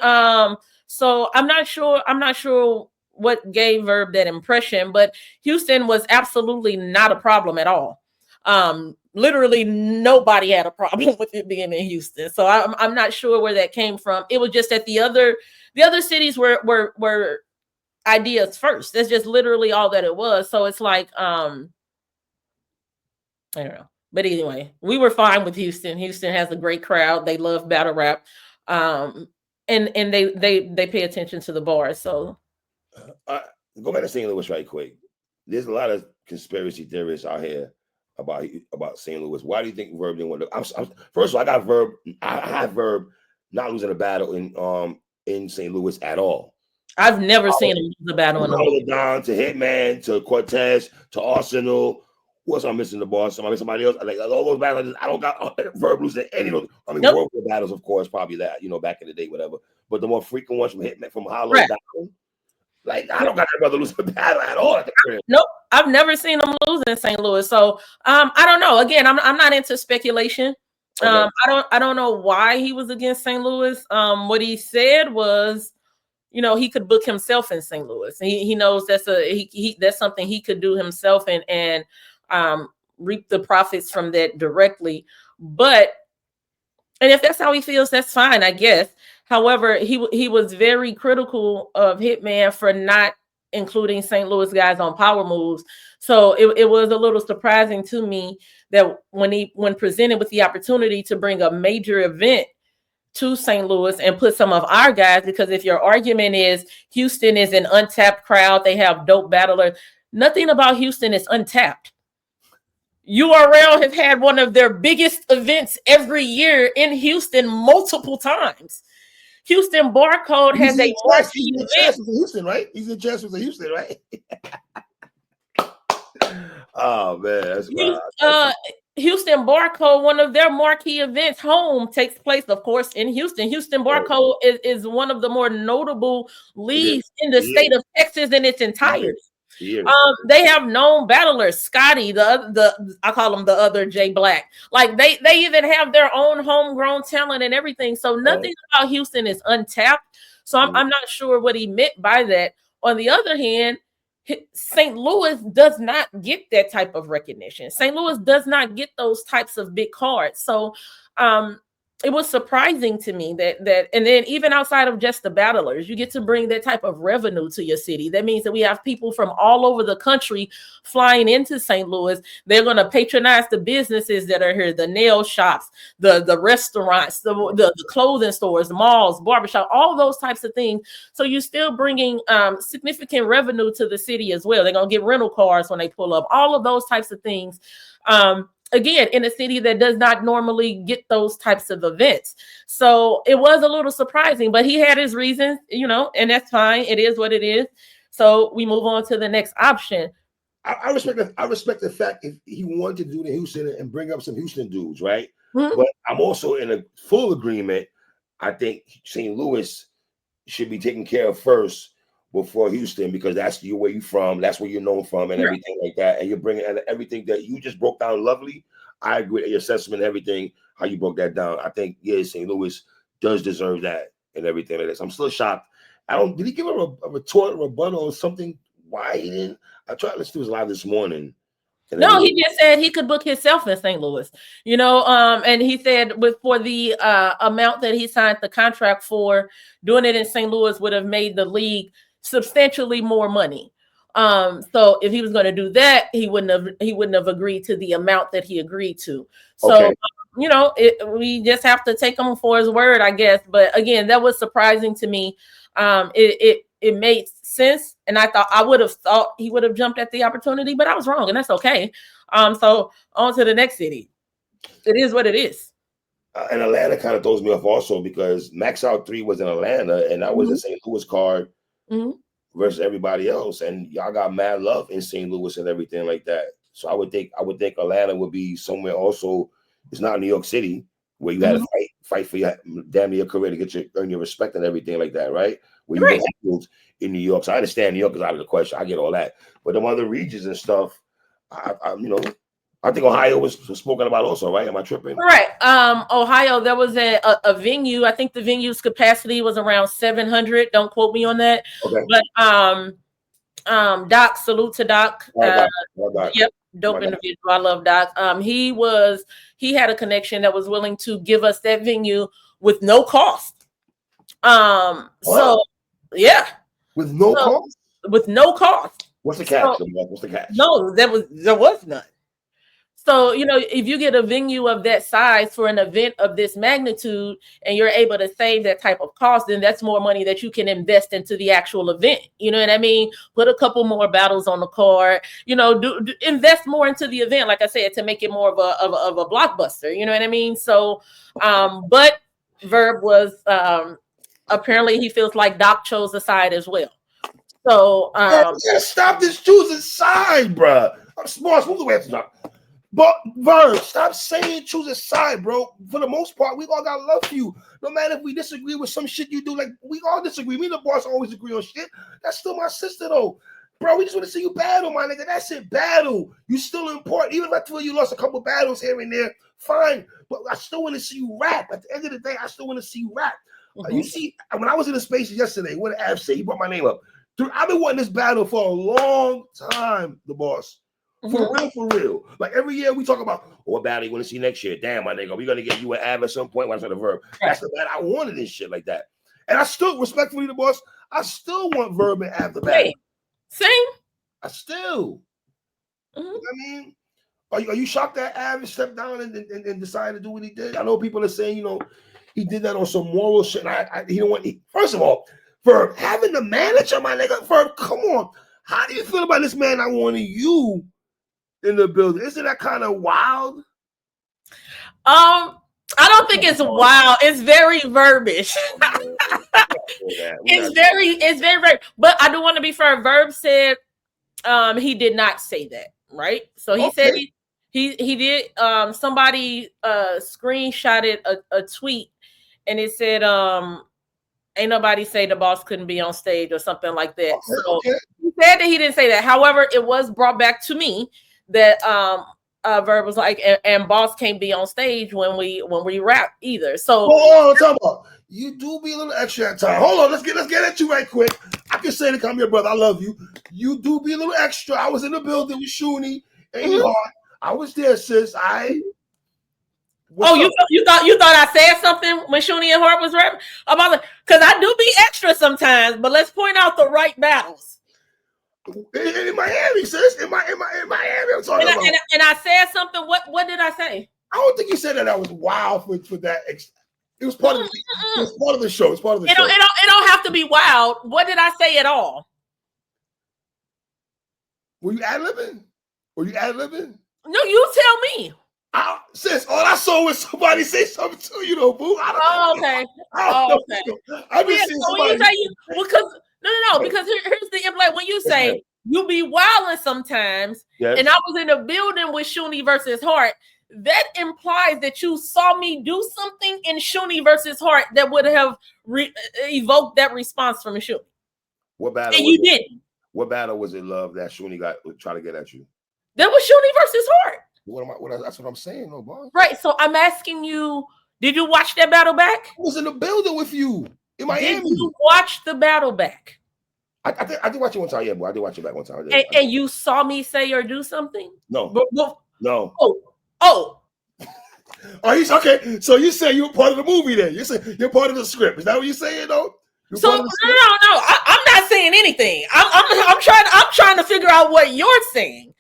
So I'm not sure what gave Verb that impression, but Houston was absolutely not a problem at all. Literally nobody had a problem with it being in Houston. So I'm not sure where that came from. It was just that the other cities were ideas first. That's just literally all that it was. So it's like I don't know. But anyway, we were fine with Houston. Houston has a great crowd. They love battle rap. And they pay attention to the bars. So go back to St. Louis right quick. There's a lot of conspiracy theorists out here about St. Louis. Why do you think Verb didn't want to? First of all, I have Verb not losing a battle in St. Louis at all. I've never seen him lose a battle in the down to Hitman, to Cortez, to Arsenal. What's I'm missing the boss? Am I missing somebody else? Like all those battles, I don't got Verb losing any of those. I mean, World War battles, of course, probably that, back in the day, whatever. But the more frequent ones from Hitman, from Hollow down, like I don't got that brother losing a battle at all at the crib. Nope, I've never seen him lose in St. Louis. So I don't know. Again, I'm not into speculation. Okay. I don't know why he was against St. Louis. What he said was, he could book himself in St. Louis. He knows that's that's something he could do himself and reap the profits from that directly. And if that's how he feels, that's fine, I guess. However, he was very critical of Hitman for not including St. Louis guys on power moves. So it was a little surprising to me that when presented with the opportunity to bring a major event to St. Louis and put some of our guys, because if your argument is Houston is an untapped crowd, they have dope battlers, nothing about Houston is untapped. URL have had one of their biggest events every year in Houston multiple times. Houston Barcode has a marquee event. Houston, right? He's in chess with Houston, right? Oh man, that's wild. Houston Barcode, one of their marquee events, home takes place, of course, in Houston. Houston Barcode is one of the more notable leagues in the state of Texas in its entirety. They have known battlers. Scotty, the I call him the other Jay Black. Like they even have their own homegrown talent and everything. So nothing about Houston is untapped. So I'm not sure what he meant by that. On the other hand, St. Louis does not get that type of recognition. St. Louis does not get those types of big cards. So it was surprising to me that and then even outside of just the battlers, you get to bring that type of revenue to your city. That means that we have people from all over the country flying into St. Louis. They're going to patronize the businesses that are here, the nail shops, the restaurants, the clothing stores, malls, barbershop, all those types of things. So you're still bringing significant revenue to the city as well. They're going to get rental cars when they pull up, all of those types of things. Again, in a city that does not normally get those types of events. So it was a little surprising, but he had his reasons, and that's fine. It is what it is. So we move on to the next option. I respect the fact if he wanted to do the Houston and bring up some Houston dudes, right? But I'm also in a full agreement. I think St. Louis should be taken care of first before Houston, because that's where you're from, that's where you're known from, and everything like that. And you're bringing everything that you just broke down lovely. I agree with your assessment and everything, how you broke that down. I think, St. Louis does deserve that and everything like this. I'm still shocked. Did he give a retort, a rebuttal or something? Why he didn't? I tried to listen to his live this morning. No, he just said he could book himself in St. Louis, and he said for the amount that he signed the contract for, doing it in St. Louis would have made the league substantially more money. So if he was going to do that, he wouldn't have agreed to the amount that he agreed to. So, we just have to take him for his word, I guess. But again, that was surprising to me. It made sense, and I would have thought he would have jumped at the opportunity, but I was wrong, and that's okay. So on to the next city. It is what it is. And Atlanta kind of throws me off also, because Max Out 3 was in Atlanta, and that was a St. Louis card versus everybody else, and y'all got mad love in St. Louis and everything like that. So I would think Atlanta would be somewhere also. It's not New York City, where you had to fight for your damn near career to earn your respect and everything like that, right? Where you get in New York. So I understand New York is out of the question. I get all that, but them other regions and stuff, I think Ohio was spoken about also, right? Am I tripping? Right. Ohio, there was a venue. I think the venue's capacity was around 700. Don't quote me on that. Okay. But Doc, salute to Doc. Yep, dope individual. I love Doc. He had a connection that was willing to give us that venue with no cost. So yeah. With no cost? With no cost. What's the catch? What's the catch? No, there was none. So, if you get a venue of that size for an event of this magnitude and you're able to save that type of cost, then that's more money that you can invest into the actual event. You know what I mean? Put a couple more battles on the card, invest more into the event, like I said, to make it more of a blockbuster. You know what I mean? So, but Verb was, apparently he feels like Doc chose a side as well. So, stop this choosing side, bro. I'm smart. Move the way to Doc. But Verb, stop saying choose a side, bro. For the most part, we all got love for you. No matter if we disagree with some shit you do, like we all disagree. Me and the boss always agree on shit. That's still my sister, though. Bro, we just want to see you battle, my nigga. That's it, battle. You still important. Even if I feel you lost a couple battles here and there, fine. But I still want to see you rap. At the end of the day, I still want to see you rap. You see, when I was in the spaces yesterday, what did App say? He brought my name up. Dude, I've been wanting this battle for a long time, the boss. For real. Like every year we talk about what battle you want to see next year. Damn, my nigga, we're gonna get you an Av at some point. What's the Verb? That's the battle I wanted, this shit like that. And I still, respectfully, the boss, I still want Verb and Av the battle. Same. I still. You know what I mean? Are you shocked that Av stepped down and decided to do what he did? I know people are saying, he did that on some moral shit. He don't want. First of all, Verb having the manager, my nigga. Verb, come on. How do you feel about this man I wanted you in the building? Isn't that kind of wild? I don't think it's wild. It's very verbish. It's very, but I do want to be fair. Verb said he did not say that, right? So he said he did. Somebody screenshotted a tweet and it said Ain't nobody say the boss couldn't be on stage or something like that. Okay, So okay. he said that he didn't say that. However, it was brought back to me that Verb was like, and boss can't be on stage when we rap either. So Talk about you do be a little extra at time. Hold on, let's get at you right quick. I can say to come here, brother. I love you. You do be a little extra. I was in the building with Shuni and Hart. I was there, sis. You thought I said something when Shuni and Hart was rapping about because I do be extra sometimes, but let's point out the right battles. In Miami, sis. In Miami, I'm talking about. And I said something. What did I say? I don't think you said that. I was wild for that. It was part of the. It was part of the show. It's part of the show. It don't have to be wild. What did I say at all? Were you ad-libbing? No, you tell me. Sis, all I saw was somebody say something to you, though, boo. Okay. I just seen somebody. Because here's the imply. When you say you be wilding sometimes, and I was in a building with Shuni versus Hart, that implies that you saw me do something in Shuni versus Hart that would have evoked that response from Shuni. What battle? And you didn't. What battle was it, love, that Shuni got trying to get at you? That was Shuni versus Hart. That's what I'm saying, no, boss. Right. So I'm asking you, did you watch that battle back? I was in the building with you in Miami. Did you watch the battle back? I did watch it one time, yeah, boy. I did watch it back one time. And you saw me say or do something? No. No. Oh. Oh, he's okay. So you say you're part of the movie then? You say you're part of the script. Is that what you're saying, though? So no. I'm not saying anything. I'm trying to figure out what you're saying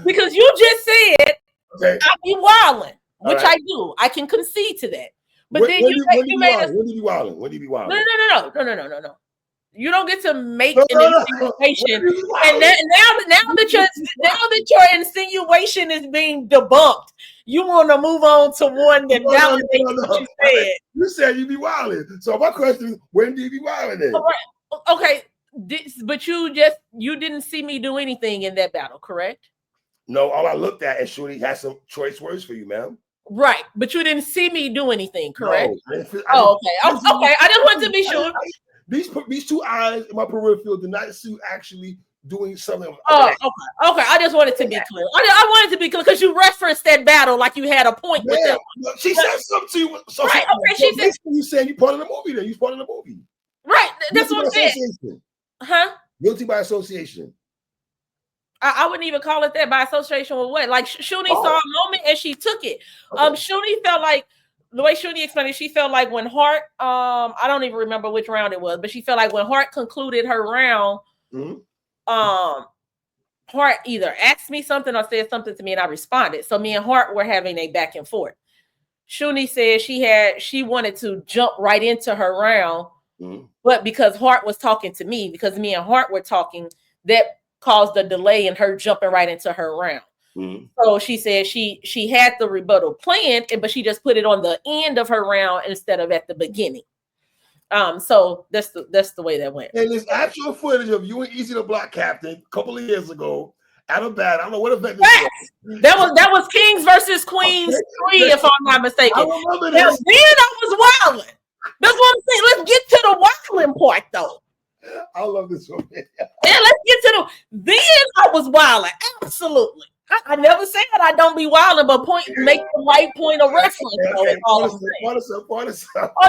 because you just said I be wilding, which I do. I can concede to that. But when did you be wilding? No. You don't get to make an insinuation. And now that your insinuation is being debunked, you want to move on to one that validates what you said. You said you be wilding. So my question is, when do you be wilding then? Okay, but you didn't see me do anything in that battle, correct? No, all I looked at is Shuni had some choice words for you, ma'am. Right, but you didn't see me do anything, correct? No, okay. I just want to be sure. These two eyes in my peripheral did not see you actually doing something. Okay. I just wanted to be clear. I wanted to be clear because you referenced that battle like you had a point with them. She said something to you. Right. Okay. She said you saying you part of the movie. Then you part of the movie. Right. That's what I'm saying. Huh? Guilty by association. I wouldn't even call it that, by association with what? Like Shuni saw a moment and she took it. Shuni felt like the way Shuni explained it, she felt like when Hart, I don't even remember which round it was, but she felt like when Hart concluded her round, Hart either asked me something or said something to me and I responded. So me and Hart were having a back and forth. Shuni said she wanted to jump right into her round, but because Hart was talking to me, because me and Hart were talking, that caused a delay in her jumping right into her round. So she said she had the rebuttal planned, but she just put it on the end of her round instead of at the beginning. So that's the way that went. And there's actual footage of you and Easy the Block Captain a couple of years ago at a bat. I don't know what event this was. That was Kings versus Queens 3, if I'm not mistaken. I remember this. Then I was wilding. That's what I'm saying. Let's get to the wilding part though. I love this one. Yeah, let's get to then I was wilding. Absolutely. I never said I don't be wilding, but make the right point of reference. Oh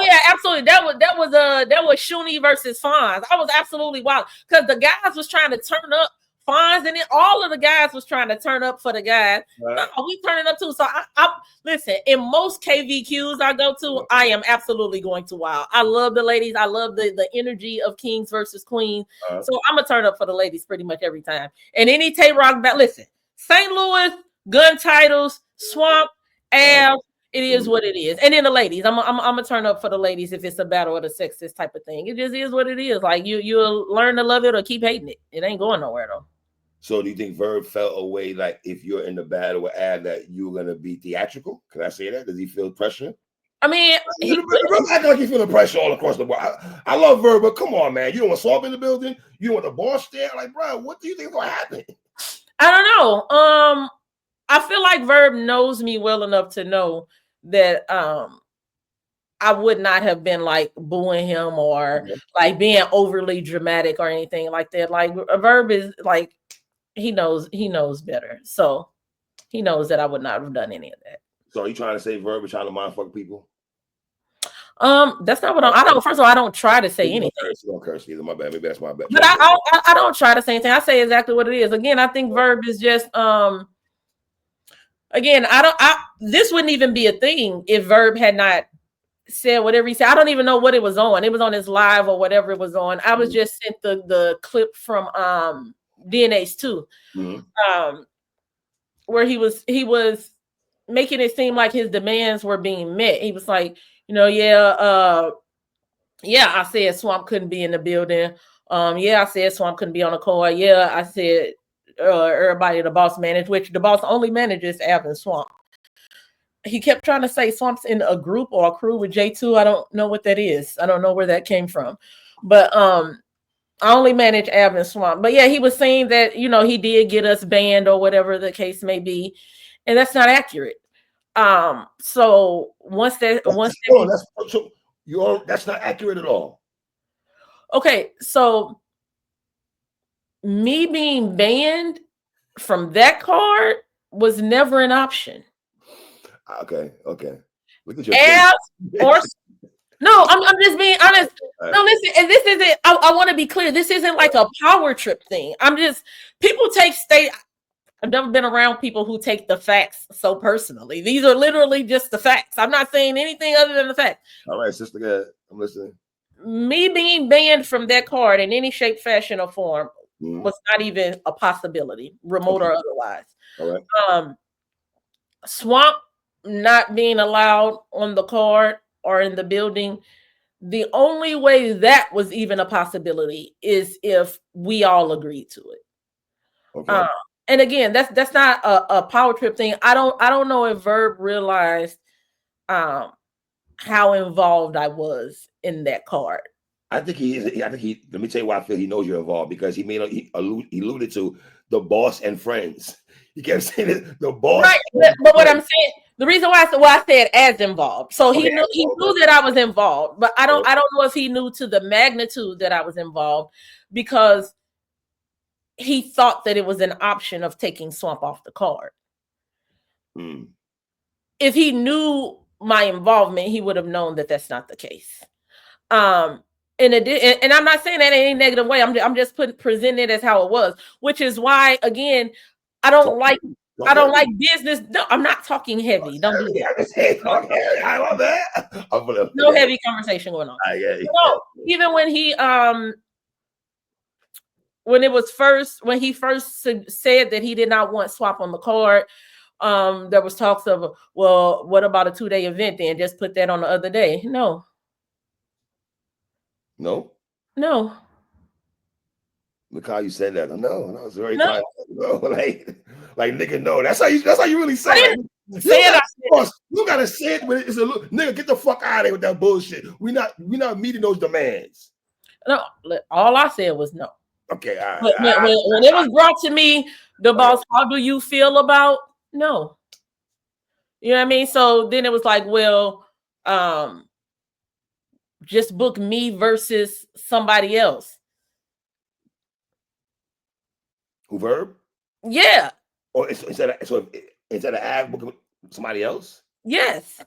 yeah, absolutely. That was Shuni versus Feuds. I was absolutely wild because the guys was trying to turn up Feuds, and then all of the guys was trying to turn up for the guys. We turning up too. So I listen. In most KVQs I go to, I am absolutely going to wild. I love the ladies. I love the energy of Kings versus Queens. So I'm gonna turn up for the ladies pretty much every time. And any Tay-Rock battle. Listen. St. Louis, gun titles, Swamp, Av, it is what it is. And then the ladies, I'm gonna turn up for the ladies if it's a battle of the sexes type of thing. It just is what it is. Like you'll learn to love it or keep hating it. It ain't going nowhere though. So do you think Verb felt a way like if you're in the battle with Av that you're gonna be theatrical? Can I say that? Does he feel pressure? I mean, Verb acting like he feeling pressure all across the board. I love Verb, but come on, man. You don't want Swamp in the building. You don't want the boss there. Like, bro, what do you think is gonna happen? I don't know. I feel like Verb knows me well enough to know that I would not have been like booing him or like being overly dramatic or anything like that. Like a Verb is like he knows better. So he knows that I would not have done any of that. So are you trying to say Verb is trying to mind fuck people? That's not what I don't. First of all, I don't try to say anything. You don't curse either. My bad. Maybe that's my bad. But I don't try to say anything. I say exactly what it is. Again, I think Verb is just again, this wouldn't even be a thing if Verb had not said whatever he said. I don't even know what it was on. It was on his live or whatever it was on. I was just sent the clip from DNA's too. Where he was making it seem like his demands were being met. He was like, I said Swamp couldn't be in the building. I said Swamp couldn't be on the call. Yeah, I said everybody the boss managed, which the boss only manages App and Swamp. He kept trying to say Swamp's in a group or a crew with J2. I don't know what that is. I don't know where that came from. But I only manage App and Swamp. But yeah, he was saying that, he did get us banned or whatever the case may be. And that's not accurate. So that's not accurate at all. Okay, so me being banned from that card was never an option. Okay. Look at your no, I'm just being honest. No, listen, and this isn't. I want to be clear. This isn't like a power trip thing. People take state. I've never been around people who take the facts so personally. These are literally just the facts. I'm not saying anything other than the facts. All right, sister, go ahead. I'm listening. Me being banned from that card in any shape, fashion, or form was not even a possibility, remote or otherwise. All right. Swamp not being allowed on the card or in the building, the only way that was even a possibility is if we all agreed to it. Okay. And again, that's not a power trip thing. I don't know if Verb realized how involved I was in that card. I think he is. Let me tell you why I feel he knows you're involved, because he alluded to the boss and friends. He kept saying it, the boss. Right, but what I'm saying, the reason why I said as involved. So he knew that I was involved, but I don't know if he knew to the magnitude that I was involved, because he thought that it was an option of taking Swamp off the card. If he knew my involvement, he would have known that that's not the case. And I'm not saying that in any negative way. I'm just presenting it as how it was, which is why, again, I don't like business. No, I'm not talking heavy. Don't do that. I love that. No heavy conversation going on. Even when he when he first said that he did not want Swap on the card, there was talks of, well, what about a 2-day event then? Just put that on the other day. No. Look how you said that. No, that was very kind. No, like nigga, no. That's how you really say it. You gotta say it when it's a little nigga. Get the fuck out of here with that bullshit. We're not meeting those demands. No, all I said was no. Okay, all right. But when it was brought to me, the boss, how do you feel about no? You know what I mean? So then it was like, well, just book me versus somebody else. Who, Verb? Yeah. Or instead of ad booking somebody else? Yes.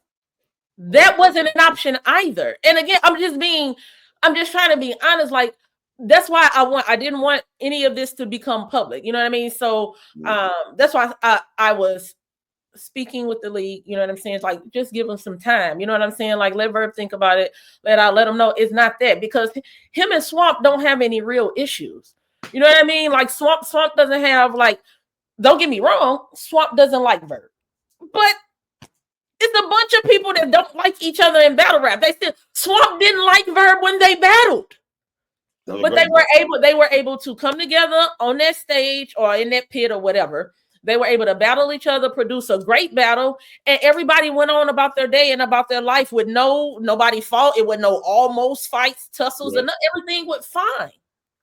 That wasn't an option either. And again, I'm just trying to be honest. Like, that's why I didn't want any of this to become public. You know what I mean? So that's why I was speaking with the league. You know what I'm saying? It's like, just give them some time. You know what I'm saying? Like, let Verb think about it. Let them know it's not that, because him and Swamp don't have any real issues. You know what I mean? Like, Swamp doesn't have, like, don't get me wrong, Swamp doesn't like Verb, but it's a bunch of people that don't like each other in battle rap. Swamp didn't like Verb when they battled, but they were able to come together on that stage or in that pit or whatever. They were able to battle each other, produce a great battle, and everybody went on about their day and about their life with nobody fought. It was no almost fights, tussles, and everything went fine.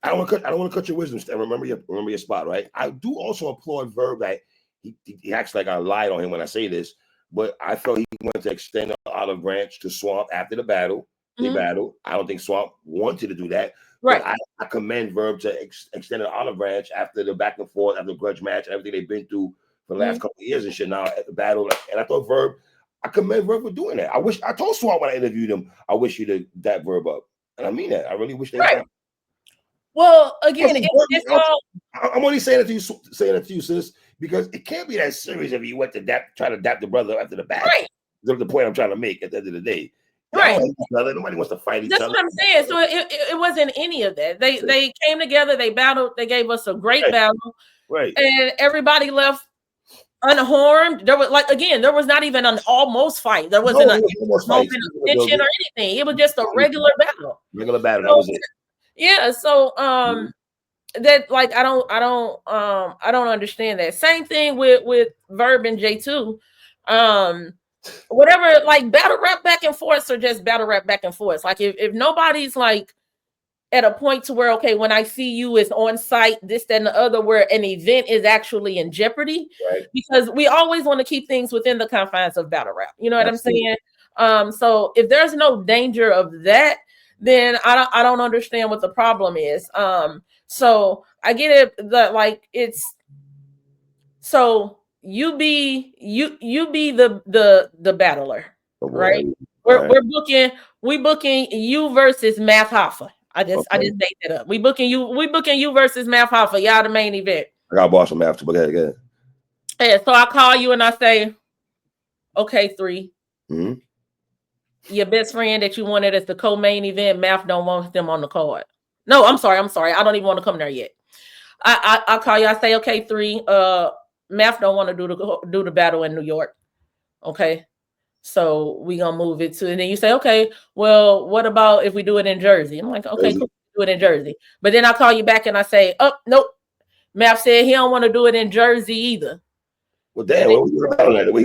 I don't want to cut your wisdom. Remember your spot, right? I do also applaud Verb that he acts like I lied on him when I say this. but I felt he wanted to extend the olive branch to Swamp after the battle. They battled. I don't think Swamp wanted to do that. Right. But I commend Verb to extend the olive branch after the back and forth, after the grudge match, everything they've been through for the last couple of years and shit. Now at the battle, and I thought Verb, I commend Verb for doing that. I told Swamp when I interviewed him, I wish you to dap Verb up, and I mean that. I really wish they. Right. Well, again, I'm only saying it to you, sis, because it can't be that serious if you went to try to dap the brother after the battle. Right. That's the point I'm trying to make at the end of the day. Right. Nobody wants to fight each other. That's what I'm saying. So it wasn't any of that. They came together, they battled, they gave us a great battle. Right. And everybody left unharmed. There was not even an almost fight. There wasn't a moment of tension or anything. It was just a regular battle. That was it. Yeah. So that like I don't understand that. Same thing with Verb and J2. Whatever, like battle rap back and forth or just battle rap back and forth. Like if nobody's like at a point to where, okay, when I see you is on site, this, that, and the other, where an event is actually in jeopardy, right? Because we always want to keep things within the confines of battle rap. You know what I'm saying? So if there's no danger of that, then I don't understand what the problem is. So I get it that like it's so you be the battler, right? We're booking you versus Math Hoffa. I just made that up. We booking you versus Math Hoffa. Y'all the main event. I got boss from Math too, but go ahead. Yeah, so I call you and I say, okay, 3. Your best friend that you wanted as the co-main event, Math don't want them on the card. No, I'm sorry. I don't even want to come there yet. I call you. I say, okay, 3. Math don't want to do the battle in New York. Okay, so we gonna move it to, and then you say, okay, well, what about if we do it in Jersey? I'm like, okay, cool, do it in Jersey. But then I call you back and I say, oh, nope. Math said he don't want to do it in Jersey either. Well, damn, what you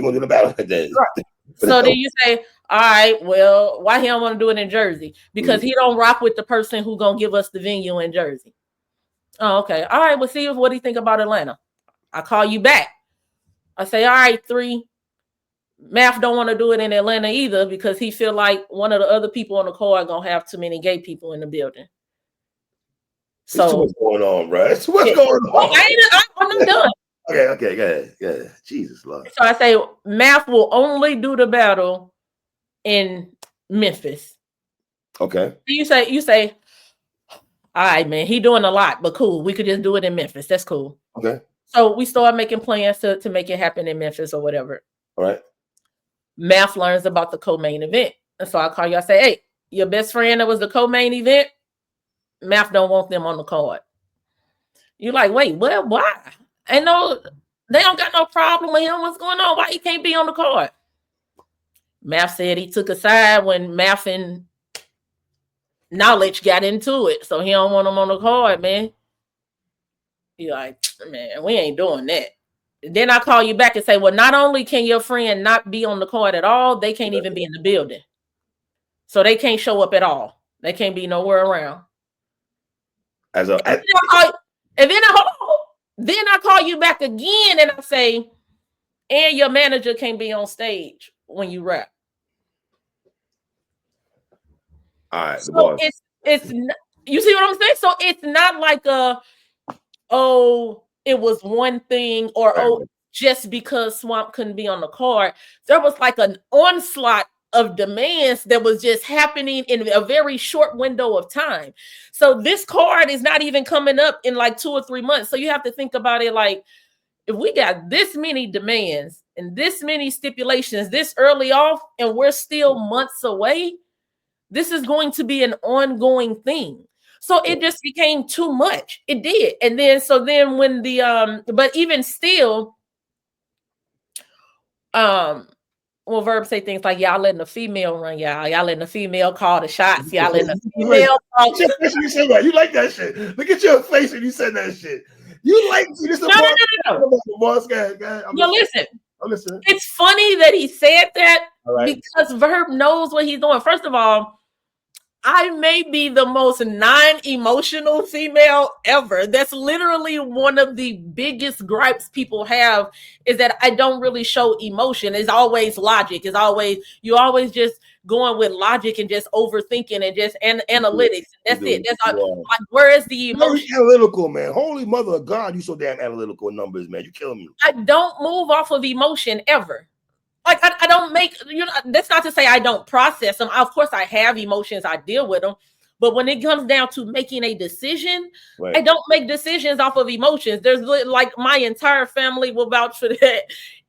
gonna do the battle like that? Right. So then you say, all right, well, why he don't want to do it in Jersey? Because he don't rock with the person who gonna give us the venue in Jersey. Oh, okay. All right, well, see what do you think about Atlanta? I call you back. I say, all right, 3. Math don't want to do it in Atlanta either because he feel like one of the other people on the card gonna have too many gay people in the building. So what's going on, bro? What's going on? I'm done. Okay, go ahead. Jesus Lord. So I say Math will only do the battle in Memphis. Okay. You say, all right, man, he doing a lot, but cool. We could just do it in Memphis. That's cool. Okay. So we start making plans to make it happen in Memphis or whatever. All right. Math learns about the co-main event. And so I call you, I say, hey, your best friend that was the co-main event, Math don't want them on the card. You're like, wait, what? Why? They don't got no problem with him. What's going on? Why he can't be on the card? Math said he took a side when Math and Knowledge got into it. So he don't want him on the card, man. You're like, man, we ain't doing that. Then I call you back and say, well, not only can your friend not be on the card at all, they can't even be in the building. So they can't show up at all. They can't be nowhere around. And then I call you back again and I say, and your manager can't be on stage when you rap. All right. So it's you see what I'm saying? So it's not like it was one thing or just because Swamp couldn't be on the card. There was like an onslaught of demands that was just happening in a very short window of time. So this card is not even coming up in like 2 or 3 months. So you have to think about it like, if we got this many demands and this many stipulations this early off and we're still months away, this is going to be an ongoing thing. So it just became too much. It did. And then when but even still, well, Verb say things like, y'all letting the female run, y'all letting the female call the shots, y'all letting the female call. You say that. You like that shit. Look at your face when you said that shit. You like this? No. Listen. I'm listening. It's funny that he said that because Verb knows what he's doing. First of all, I may be the most non-emotional female ever. That's literally one of the biggest gripes people have, is that I don't really show emotion. It's always logic. It's always, you always just going with logic and just overthinking and just analytics. That's it. That's all. Like, where is the emotion? Very analytical, man. Holy mother of God, you so damn analytical in numbers, man. You killing me. I don't move off of emotion ever. Like, I don't make, you know, that's not to say I don't process them. Of course, I have emotions, I deal with them. But when it comes down to making a decision, I don't make decisions off of emotions. There's like, my entire family will vouch for that.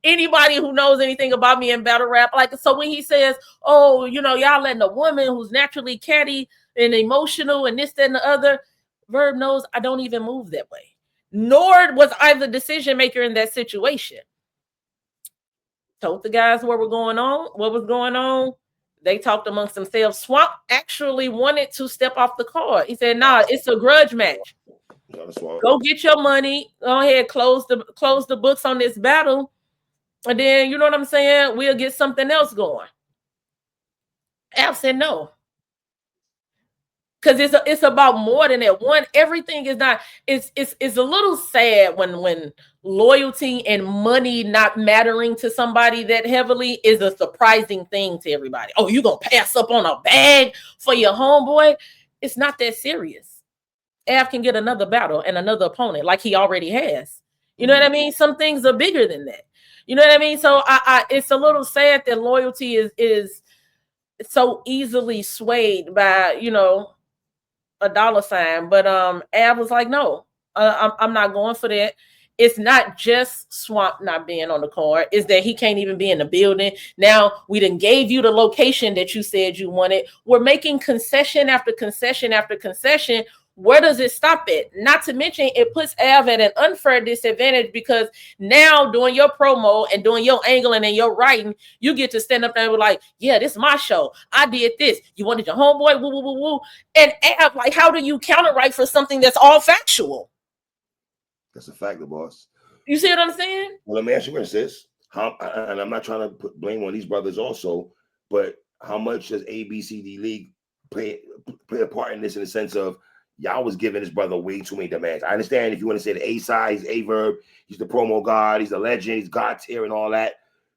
Anybody who knows anything about me in battle rap, like, so when he says, oh, you know, y'all letting a woman who's naturally catty and emotional and this, that, and the other, Verb knows I don't even move that way. Nor was I the decision maker in that situation. Told the guys what was going on. They talked amongst themselves. Swamp actually wanted to step off the card. He said, nah, it's a grudge match. Go get your money. Go ahead, close the books on this battle. And then, you know what I'm saying? We'll get something else going. App said no. Because it's about more than that. One, everything is not, it's a little sad when loyalty and money not mattering to somebody that heavily is a surprising thing to everybody. Oh, you gonna pass up on a bag for your homeboy? It's not that serious. Av can get another battle and another opponent like he already has. You know what I mean? Some things are bigger than that. You know what I mean? So I it's a little sad that loyalty is so easily swayed by, you know, a dollar sign. But Ab was like, no, I'm not going for that. It's not just Swamp not being on the card, it's that he can't even be in the building. Now we done gave you the location that you said you wanted. We're making concession after concession after concession. Where does it stop at? Not to mention, it puts Av at an unfair disadvantage, because now doing your promo and doing your angling and your writing, you get to stand up there and be like, yeah, this is my show. I did this. You wanted your homeboy, woo, woo, woo, woo. And Av, like, how do you counter write for something that's all factual? That's a fact, the boss. You see what I'm saying? Well, let me ask you this, sis. And I'm not trying to put blame on these brothers also, but how much does ABCD League play a part in this, in the sense of, y'all was giving this brother way too many demands? I understand if you want to say the A side, he's A Verb, he's the promo god, he's a legend, he's God tier and all that.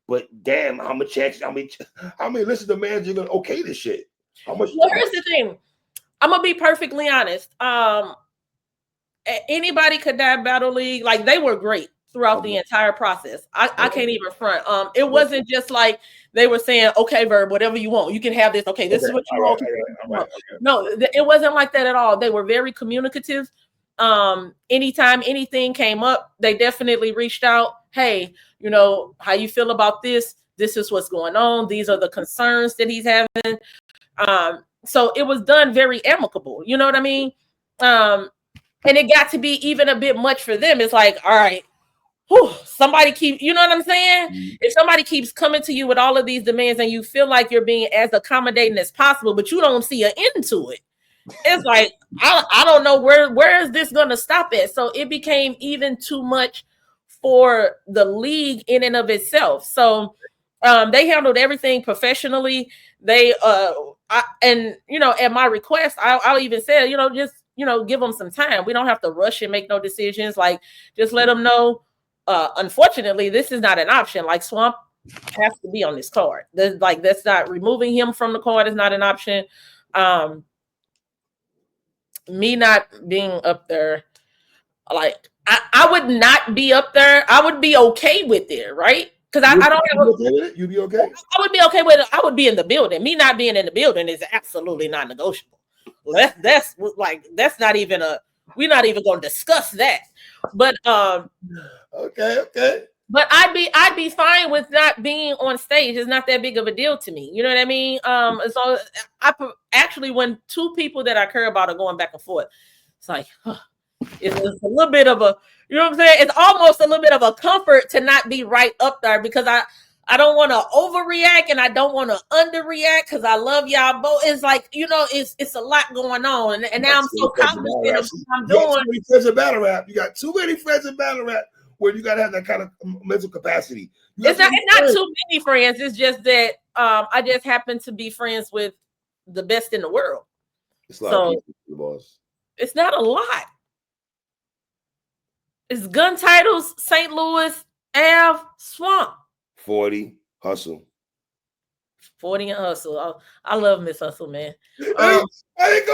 But damn, how many listen to demands you're gonna okay this shit? How much? Well, here's the thing. I'm gonna be perfectly honest. Anybody could die Battle League. Like, they were great throughout the entire process. I can't even front. It wasn't just like they were saying, okay, Verb, whatever you want, you can have this. Okay, this is what you want. No, it wasn't like that at all. They were very communicative. Anytime anything came up, they definitely reached out. Hey, you know, how you feel about this? This is what's going on. These are the concerns that he's having. So it was done very amicable. You know what I mean? And it got to be even a bit much for them. It's like, all right, somebody keep, you know what I'm saying? If somebody keeps coming to you with all of these demands and you feel like you're being as accommodating as possible, but you don't see an end to it, it's like, I don't know where is this going to stop at? So it became even too much for the league in and of itself. So they handled everything professionally. They and you know, at my request, I'll even say, you know, just, you know, give them some time. We don't have to rush and make no decisions. Like, just let them know. Unfortunately, this is not an option. Like, Swamp has to be on this card. That's not, removing him from the card is not an option. Me not being up there, like, I would not be up there. I would be okay with it, right? Because I don't have you'd be okay. I would be okay with it. I would be in the building. Me not being in the building is absolutely not negotiable. That's not even we're not even going to discuss that. But okay. But I'd be fine with not being on stage. It's not that big of a deal to me. You know what I mean? So actually, when two people that I care about are going back and forth, it's like, it's a little bit of a, you know what I'm saying? It's almost a little bit of a comfort to not be right up there, because I don't want to overreact and I don't want to underreact, because I love y'all both. It's like, you know, it's a lot going on, and now I'm so confident in what I'm doing. Too many friends in battle rap. You got too many friends in battle rap where you got to have that kind of mental capacity. It's not too many friends. It's just that I just happen to be friends with the best in the world. It's a lot of people, boss. It's not a lot. It's gun titles, St. Louis, Ave, Swamp. 40, Hustle. 40 and Hustle. I love Miss Hustle, man. I love Miss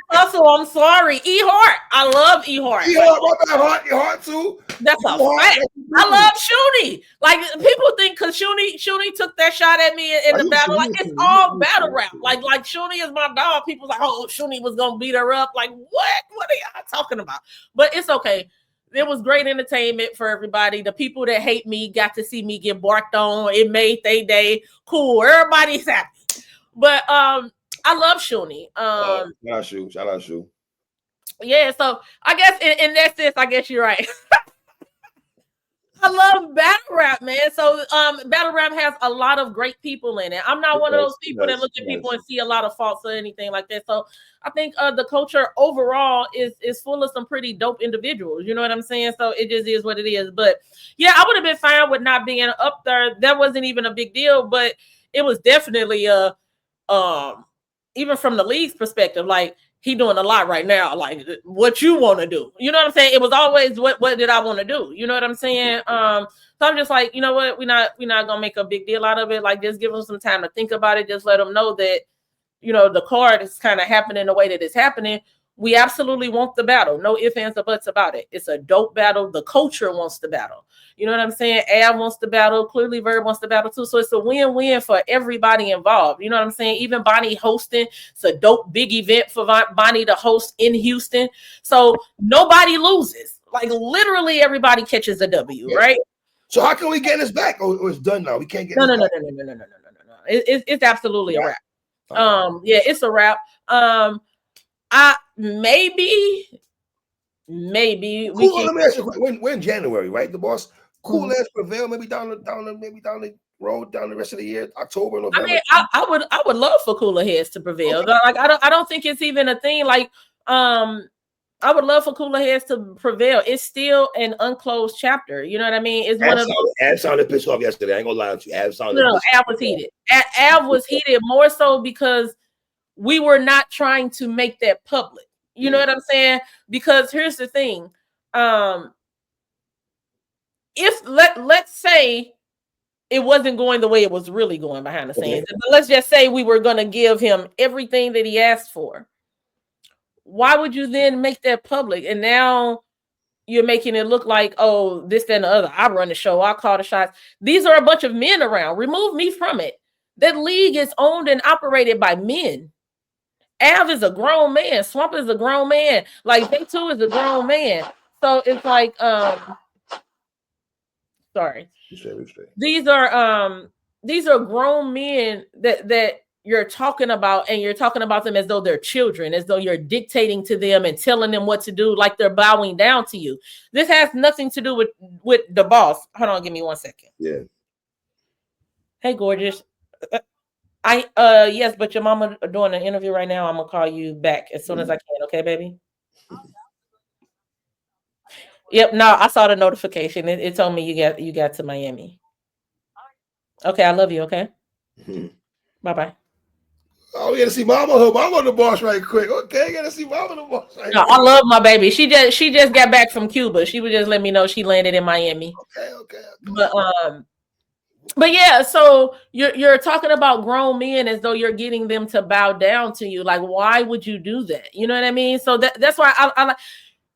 Hustle. I'm sorry. E Hart. I love E Hart. E Hart, E Hart too. That's a fact. I love Shuni. Like people think because Shuni took that shot at me in the battle. Like it's all battle rap. Like Shuni is my dog. People's like, oh, Shuni was gonna beat her up. Like what? What are y'all talking about? But it's okay. It was great entertainment for everybody. The people that hate me got to see me get barked on. It made their day cool. Everybody's happy. But I love Shuni. Shout out Shu. Yeah, so I guess in that sense, I guess you're right. I love battle rap, man. So battle rap has a lot of great people in it. I'm not one of those people that look at people and see a lot of faults or anything like that. So I think the culture overall is full of some pretty dope individuals. You know what I'm saying? So it just is what it is. But yeah, I would have been fine with not being up there. That wasn't even a big deal, but it was definitely even from the league's perspective, like he doing a lot right now. Like what you want to do, you know what I'm saying? It was always what did I want to do? You know what I'm saying? So I'm just like, you know what? We're not gonna make a big deal out of it. Like just give them some time to think about it. Just let them know that, you know, the card is kind of happening the way that it's happening. We absolutely want the battle. No ifs, ands, or buts about it. It's a dope battle. The culture wants the battle. You know what I'm saying? Av wants the battle. Clearly, Verb wants the battle too. So it's a win-win for everybody involved. You know what I'm saying? Even Bonnie hosting. It's a dope big event for Bonnie to host in Houston. So nobody loses. Like literally everybody catches a W, right? So how can we get this back? Or it's done now? We can't get no. It's absolutely a wrap. Yeah, it's a wrap. Maybe cool. Let me ask you, we're in January, right? The boss cool as prevail. Maybe down the road, down the rest of the year, October, November. I mean, I would love for cooler heads to prevail. Okay. Like I don't think it's even a thing. Like I would love for cooler heads to prevail. It's still an unclosed chapter. You know what I mean? It's one of those. Av sounded pissed off yesterday. I ain't gonna lie to you. Av sounded. No, Av was heated. Av was heated more so because we were not trying to make that public. You know what I'm saying? Because here's the thing. If let's say it wasn't going the way it was really going behind the scenes, but let's just say we were going to give him everything that he asked for. Why would you then make that public? And now you're making it look like, oh, this, that, and the other. I run the show. I call the shots. These are a bunch of men around. Remove me from it. That league is owned and operated by men. Av is a grown man. Swamp is a grown man. Like they too is a grown man. So it's like, sorry. These are grown men that you're talking about, and you're talking about them as though they're children, as though you're dictating to them and telling them what to do, like they're bowing down to you. This has nothing to do with the boss. Hold on, give me 1 second. Yeah. Hey, gorgeous. Yes, but your mama doing an interview right now. I'm gonna call you back as soon as I can. Okay, baby. Yep. No, I saw the notification. It told me you got to Miami. Okay, I love you. Okay. Bye bye. Oh, we gotta see mama the boss right quick. Okay, gotta see mama the boss right quick. I love my baby. She just got back from Cuba. She would just let me know she landed in Miami. Okay. But yeah, so you're talking about grown men as though you're getting them to bow down to you. Like, why would you do that? You know what I mean? So that's why I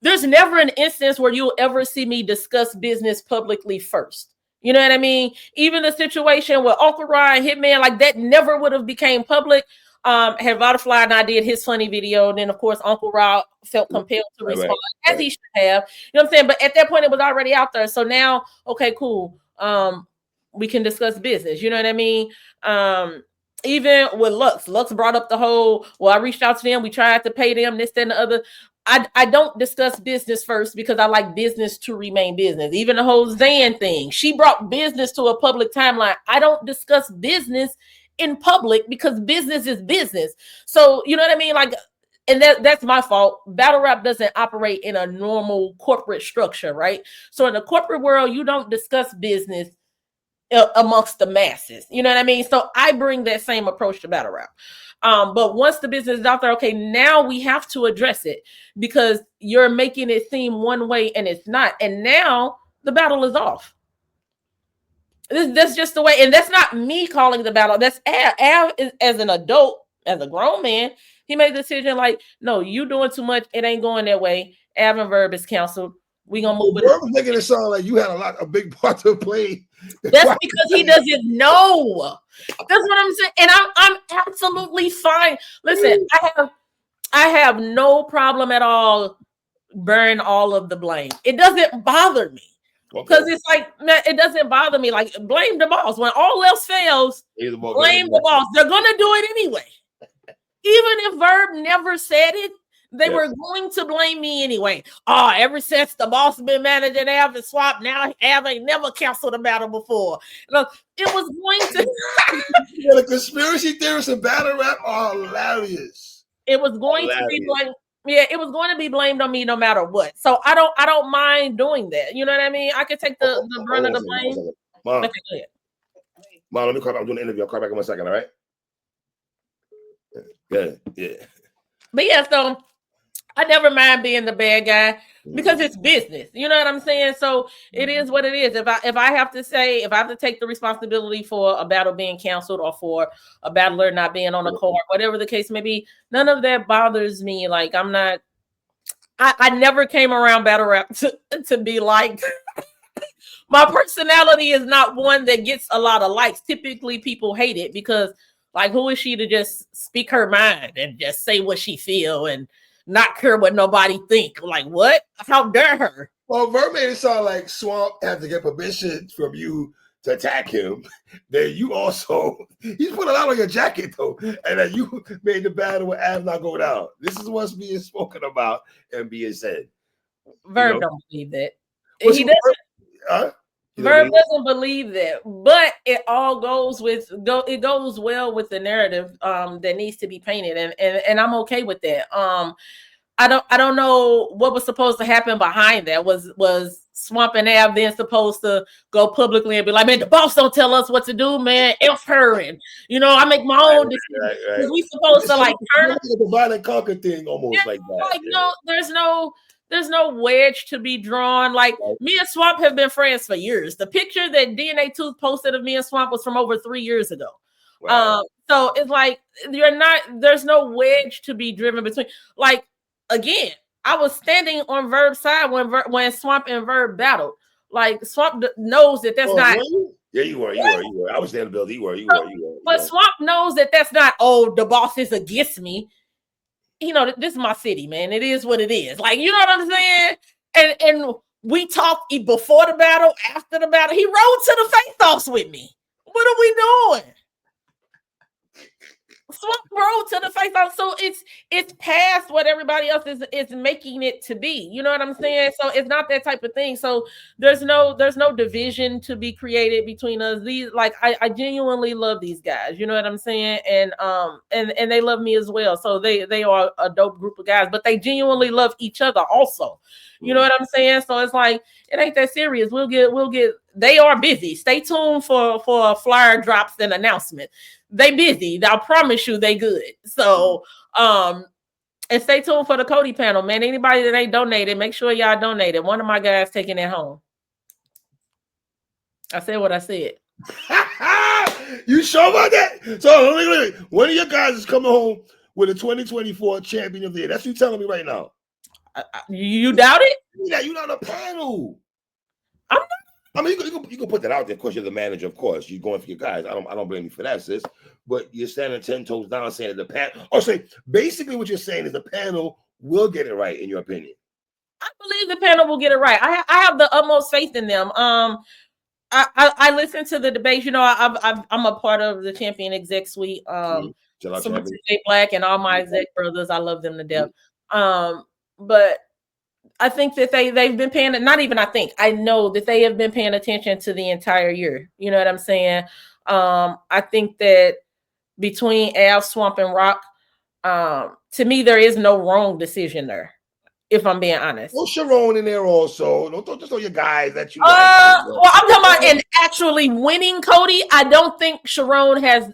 there's never an instance where you'll ever see me discuss business publicly first. You know what I mean? Even the situation with Uncle Ryan Hitman, like that never would have became public. Had Vodafly and I did his funny video, and then of course Uncle Rob felt compelled to respond as he should have. You know what I'm saying? But at that point, it was already out there. So now, okay, cool. We can discuss business. You know what I mean? Even with Lux brought up the whole, well, I reached out to them. We tried to pay them this, that, and the other. I don't discuss business first because I like business to remain business. Even the whole Zan thing, she brought business to a public timeline. I don't discuss business in public because business is business. So, you know what I mean? Like, and that's my fault. Battle rap doesn't operate in a normal corporate structure, right? So in the corporate world, you don't discuss business amongst the masses. You know what I mean? So I bring that same approach to battle rap. But once the business is out there, okay, now we have to address it because you're making it seem one way and it's not. And now the battle is off. That's just the way, and that's not me calling the battle. That's Av is, as an adult, as a grown man, he made the decision like, no, you doing too much. It ain't going that way. Av and Verb is canceled. We gonna move. Verb was making it sound like you had a big part to play. That's because he doesn't know. That's what I'm saying, and I'm absolutely fine. Listen, I have no problem at all. Burn all of the blame. It doesn't bother me. Because it's like, man, it doesn't bother me. Like, blame the boss. When all else fails, blame the boss. They're going to do it anyway. Even if Verb never said it, they were going to blame me anyway. Oh, ever since the boss been managing Av and Swap, now Av ain't never canceled a battle before. Look, it was going to. The conspiracy theorists in battle rap are hilarious. It was going to be blamed. Yeah, it was going to be blamed on me no matter what. So I don't mind doing that. You know what I mean? I could take the brunt of the blame. Mom, Mom, let me call back. I'm doing an interview. I'll call back in 1 second, all right? Good. Yeah. But yeah, so I never mind being the bad guy because it's business. You know what I'm saying? So it is what it is. If I have to take the responsibility for a battle being canceled or for a battler not being on the card, whatever the case may be, none of that bothers me. Like I never came around battle rap to be like my personality is not one that gets a lot of likes. Typically people hate it because like who is she to just speak her mind and just say what she feel and not care what nobody think. Like, what? How dare her? Well, Verb made it sound like Swamp had to get permission from you to attack him. Then you also, he's put a lot on your jacket, though. And then you made the battle with Av not go down. This is what's being spoken about and being said. Verb don't believe that. He doesn't. Verb doesn't believe that, but it all goes well with the narrative that needs to be painted, and I'm okay with that. I don't know what was supposed to happen behind that. Was Swamp and Av then supposed to go publicly and be like, man, the boss don't tell us what to do, man. F her, and I make my own decisions. Right. We supposed to like turn the violent conquer thing almost like that. Like there's no wedge to be drawn. Like me and Swamp have been friends for years. The picture that DNA Tooth posted of me and Swamp was from over 3 years ago. Wow. So it's like there's no wedge to be driven between. Like again, I was standing on Verb's side when Swamp and Verb battled. Like Swamp knows that that's not. Yeah, you were. I was standing build. You were. But Swamp knows that that's not. Oh, the boss is against me. This is my city, man. It is what it is. Like, you know what I'm saying? And we talked before the battle, after the battle. He rode to the face-offs with me. What are we doing? Swamp rode to the face-off. So it's past what everybody else is making it to be. You know what I'm saying? So it's not that type of thing. So there's no division to be created between us. These I genuinely love these guys. You know what I'm saying? And they love me as well. So they are a dope group of guys, but they genuinely love each other also. You know what I'm saying? So it's like it ain't that serious. We'll get. They are busy. Stay tuned for flyer drops and announcement. They busy. I promise you they good. So and stay tuned for the Cody panel, man. Anybody that ain't donated, make sure y'all donated. One of my guys taking it home. I said what I said. You sure about that? So one of your guys is coming home with a 2024 champion of the year. That's what you're telling me right now. You doubt it? Yeah, you're not on a panel. I'm not. I mean, you can put that out there. Of course, you're the manager. Of course, you're going for your guys. I don't blame you for that, sis. But you're standing 10 toes down, saying that the panel. Basically, what you're saying is the panel will get it right, in your opinion. I believe the panel will get it right. I have the utmost faith in them. I listen to the debates. I'm a part of the Champion Exec Suite. Jay Black and all my exec brothers. I love them to death. But I think that they've been paying. Not even I think. I know that they have been paying attention to the entire year. You know what I'm saying? I think that between Av, Swamp, and Rock, to me there is no wrong decision there. if I'm being honest. Well, Sharon in there also. Don't just throw your guys that you like. Well, I'm talking about in actually winning, Cody. I don't think Sharon has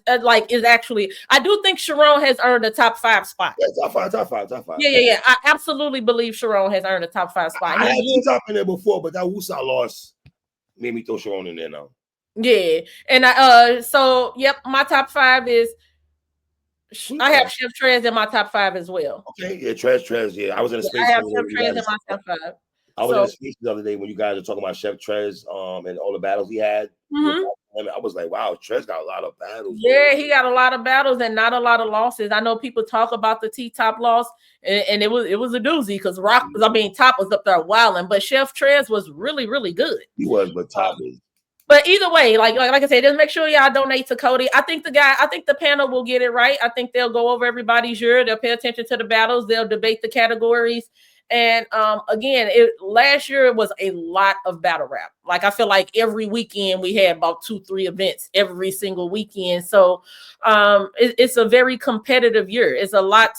is actually. I do think Sharon has earned a top 5 spot. Yeah, top five. Yeah. I absolutely believe Sharon has earned a top 5 spot. I had T-Top in there before, but that Wusa loss made me throw Sharon in there now. Yeah, and so yep, my top 5 is. I have Chef Trez in my top 5 as well. Okay, yeah, Trez. Yeah, I was in a space. I have Chef Trez in my top 5. I was in a space the other day when you guys were talking about Chef Trez, and all the battles he had. I was like, wow, Trez got a lot of battles. Yeah, he got a lot of battles and not a lot of losses. I know people talk about the T-Top loss, and it was a doozy because Top was up there wilding, but Chef Trez was really, really good. He was, but Top is. But either way, like I said, just make sure y'all donate to Cody. I think the panel will get it right. I think they'll go over everybody's year. They'll pay attention to the battles. They'll debate the categories. And again, last year it was a lot of battle rap. Like I feel like every weekend we had about 2-3 events every single weekend. So it's a very competitive year. It's a lot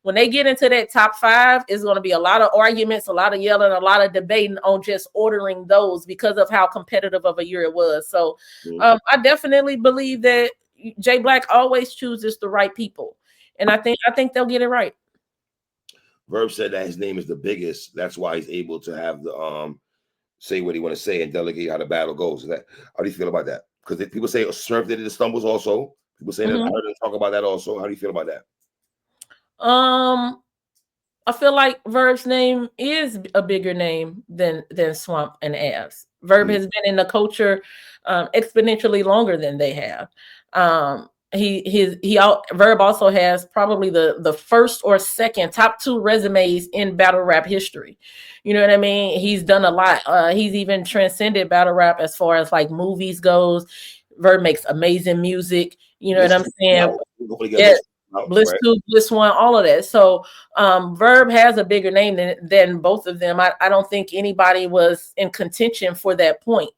when they get into that top 5, it's going to be a lot of arguments, a lot of yelling, a lot of debating on just ordering those because of how competitive of a year it was. So I definitely believe that Jay Black always chooses the right people, and I think they'll get it right. Verb said that his name is the biggest. That's why he's able to have the say what he want to say and delegate how the battle goes. How do you feel about that? Because people say Surf did it, the stumbles also. People say that. I heard them talk about that also. How do you feel about that? I feel like Verb's name is a bigger name than Swamp and Avs. Verb has been in the culture exponentially longer than they have. Verb also has probably the first or second top 2 resumes in battle rap history. You know what I mean? He's done a lot. He's even transcended battle rap as far as like movies goes. Verb makes amazing music. You know what I'm saying? Yeah. Bliss 2, Bliss 1, all of that. So Verb has a bigger name than both of them. I don't think anybody was in contention for that point.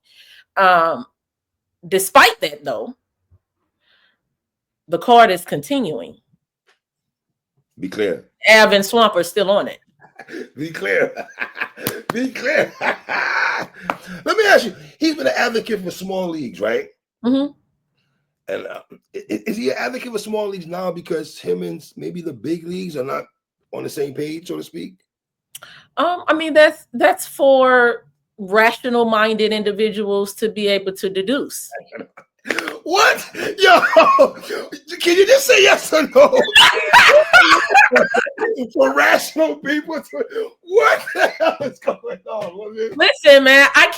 Despite that, though, the card is continuing. Be clear. Av and Swamp are still on it. Be clear. Be clear. Let me ask you. He's been an advocate for small leagues, right? Mm-hmm. And is he an advocate for small leagues now because him and maybe the big leagues are not on the same page, so to speak? I mean, that's for rational-minded individuals to be able to deduce. What? Yo, can you just say yes or no? For rational people, what the hell is going on? Listen, man, I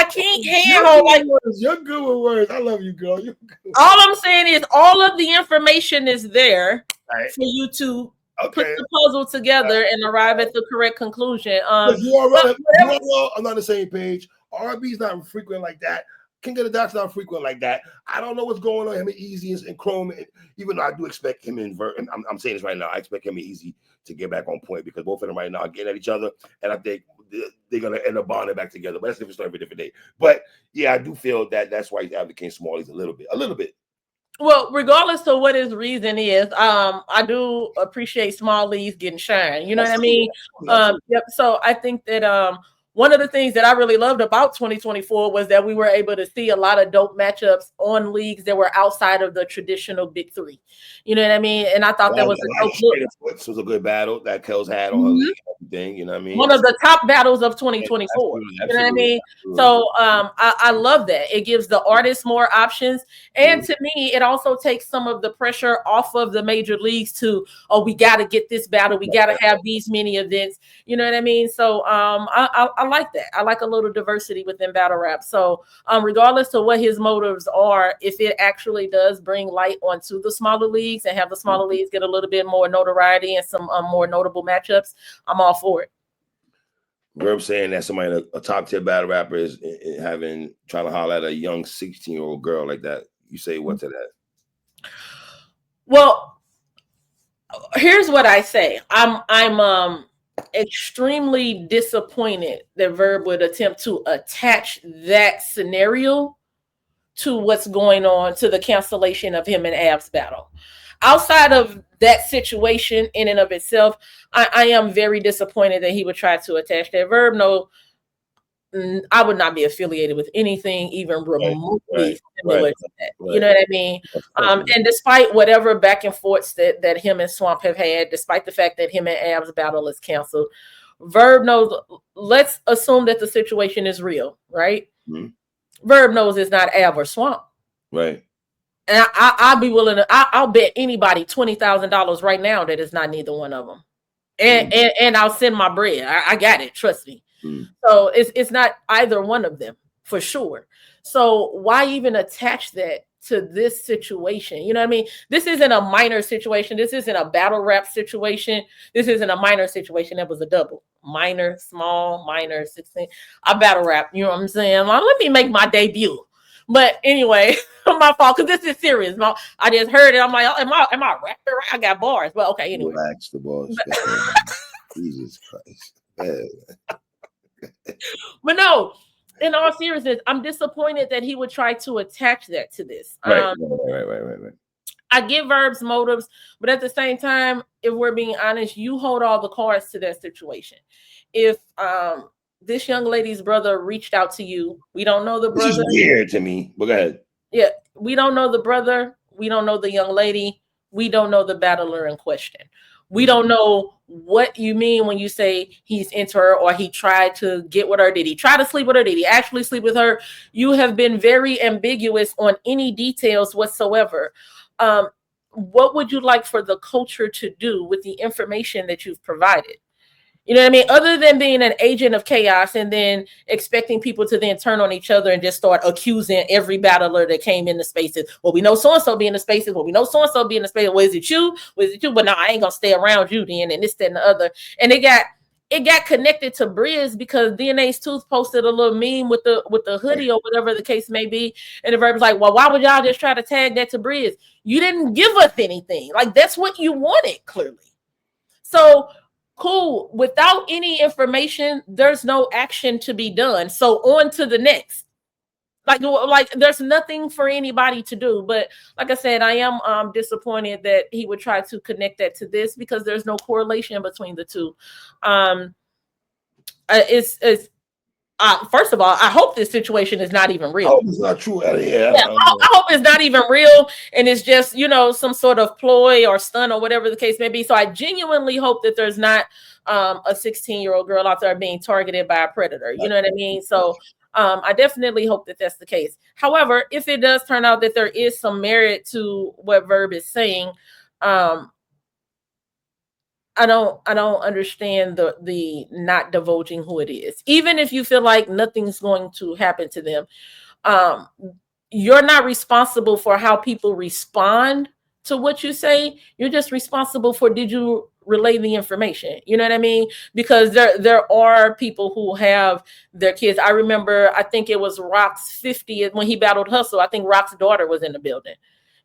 can't handle like you're good with words. I love you, girl. You're good. All I'm saying is all of the information is there for you to put the puzzle together and arrive at the correct conclusion. You all are not on the same page. RB's not frequent like that. King of the Doc's not frequent like that. I don't know what's going on him and Easy and Chrome. Even though I do expect him and I'm saying this right now, I expect him and Easy to get back on point because both of them right now are getting at each other, and I think they're gonna end up bonding back together. But that's a different story for a different day. But yeah, I do feel that's why he's advocating small leagues a little bit. Well, regardless of what his reason is, I do appreciate small leagues getting shine. You know what I mean? Yep. So I think that one of the things that I really loved about 2024 was that we were able to see a lot of dope matchups on leagues that were outside of the traditional big 3. You know what I mean? And I thought that was a dope look. This was a good battle that Kells had on her league and everything. You know what I mean? One of the top battles of 2024. You know what I mean? So I love that. It gives the artists more options. And to me, it also takes some of the pressure off of the major leagues to, we got to get this battle. We got to have these many events. You know what I mean? So I like that. I like a little diversity within battle rap. So regardless of what his motives are, if it actually does bring light onto the smaller leagues and have the smaller leagues get a little bit more notoriety and some more notable matchups, I'm all for it. Verb saying that somebody, a top tier battle rapper, is trying to holler at a young 16-year-old girl like that. You say what to that? Well, here's what I say. I'm extremely disappointed that Verb would attempt to attach that scenario to what's going on, to the cancellation of him and Av's battle. outside of that situation in and of itself, I am very disappointed that he would try to attach that. Verb, no, I would not be affiliated with anything even remotely similar to that. You know what I mean? And despite whatever back and forths that him and Swamp have had, despite the fact that him and Ab's battle is canceled, Verb knows. Let's assume that the situation is real, right? Mm-hmm. Verb knows it's not Ab or Swamp, right? And I'll be willing to. I'll bet anybody $20,000 right now that it's not neither one of them, and I'll send my bread. I got it. Trust me. So it's not either one of them for sure. So why even attach that to this situation? You know what I mean? This isn't a minor situation. This isn't a battle rap situation. This isn't a minor situation. That was a double. Minor, small, minor, 16. I battle rap. You know what I'm saying? Well, let me make my debut. But anyway, my fault, because this is serious. I just heard it. I'm like, am I a rapper? I got bars. But okay, anyway. Relax the bars. Jesus Christ. But no, in all seriousness, I'm disappointed that he would try to attach that to this. Right. I get Verb's motives, but at the same time, if we're being honest, you hold all the cards to that situation. If this young lady's brother reached out to you, we don't know the brother. This is weird to me. But go ahead. Yeah, we don't know the brother. We don't know the young lady. We don't know the battler in question. We don't know what you mean when you say he's into her or he tried to get with her. Did he try to sleep with her? Did he actually sleep with her? You have been very ambiguous on any details whatsoever. What would you like for the culture to do with the information that you've provided? You know what I mean? Other than being an agent of chaos and then expecting people to then turn on each other and just start accusing every battler that came in the spaces. Well, we know so-and-so be in the spaces. Well, we know so-and-so be in the spaces. Well, is it you? Was it you? But no, I ain't going to stay around you then and this, that, and the other. And it got connected to Briz because DNA's Tooth posted a little meme with the hoodie or whatever the case may be. And the Verb was like, well, why would y'all just try to tag that to Briz? You didn't give us anything. Like, that's what you wanted, clearly. So, cool. Without any information, there's no action to be done. So on to the next. Like there's nothing for anybody to do. But like I said, I am disappointed that he would try to connect that to this because there's no correlation between the two. First of all, I hope this situation is not even real. I hope it's not true. Yeah, I hope it's not even real and it's just, some sort of ploy or stunt or whatever the case may be. So I genuinely hope that there's not a 16-year-old girl out there being targeted by a predator. You know what I mean? So I definitely hope that that's the case. However, if it does turn out that there is some merit to what Verb is saying, I don't understand the not divulging who it is. Even if you feel like nothing's going to happen to them, you're not responsible for how people respond to what you say. You're just responsible for, did you relay the information? You know what I mean? Because there are people who have their kids. I remember, I think it was Rock's 50th when he battled Hustle. I think Rock's daughter was in the building.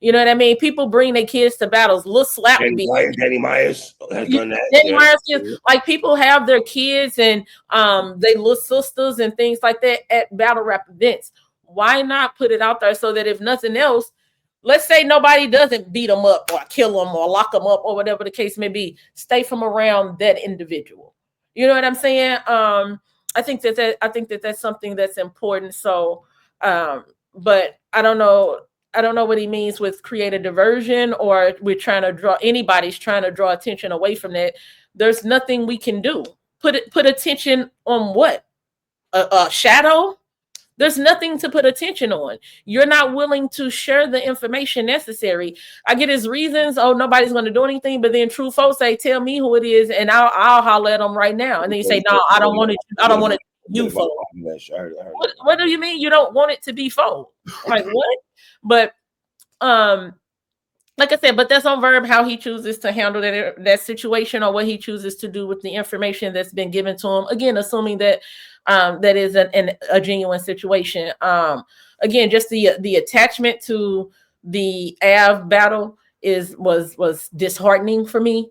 You know what I mean? People bring their kids to battles. Lil Slap. Danny Myers has done that. Danny Myers, like people have their kids and they little sisters and things like that at battle rap events. Why not put it out there so that if nothing else, let's say nobody doesn't beat them up or kill them or lock them up or whatever the case may be, stay from around that individual. You know what I'm saying? I think that that's something that's important. So, but I don't know what he means with create a diversion or anybody's trying to draw attention away from that. There's nothing we can do. Put attention on what? A shadow? There's nothing to put attention on. You're not willing to share the information necessary. I get his reasons. Oh, nobody's going to do anything. But then true folks say, tell me who it is. And I'll holler at them right now. And then you say, no, I don't want it. I don't want it. You folk. What do you mean you don't want it to be folk? Like what? But like I said, but that's on Verb how he chooses to handle that situation or what he chooses to do with the information that's been given to him. Again, assuming that that is a genuine situation. Again, just the attachment to the Av battle was disheartening for me.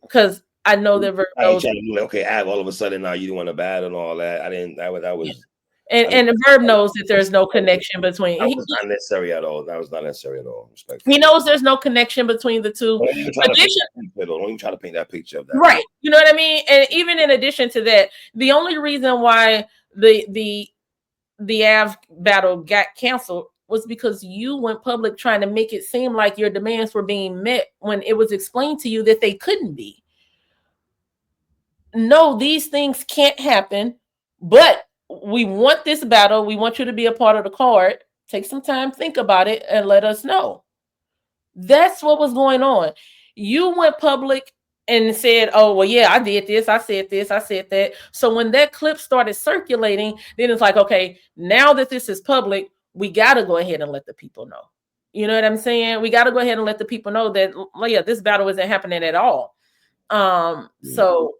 Because I know that Verb knows. Okay, Av, all of a sudden now you want to battle and all that. That was And the Verb knows that there's no connection between. That was not necessary at all. That was not necessary at all. Respectfully. He knows there's no connection between the two. Don't even try to paint that picture of that. Right. You know what I mean? And even in addition to that, the only reason why the Av battle got canceled was because you went public trying to make it seem like your demands were being met when it was explained to you that they couldn't be. No, these things can't happen, but we want this battle. We want you to be a part of the card. Take some time, think about it, and let us know. That's what was going on. You went public and said, oh, well, yeah, I did this, I said that. So when that clip started circulating, then it's like, okay, now that this is public, we got to go ahead and let the people know. You know what I'm saying? We got to go ahead and let the people know that, yeah, this battle isn't happening at all. So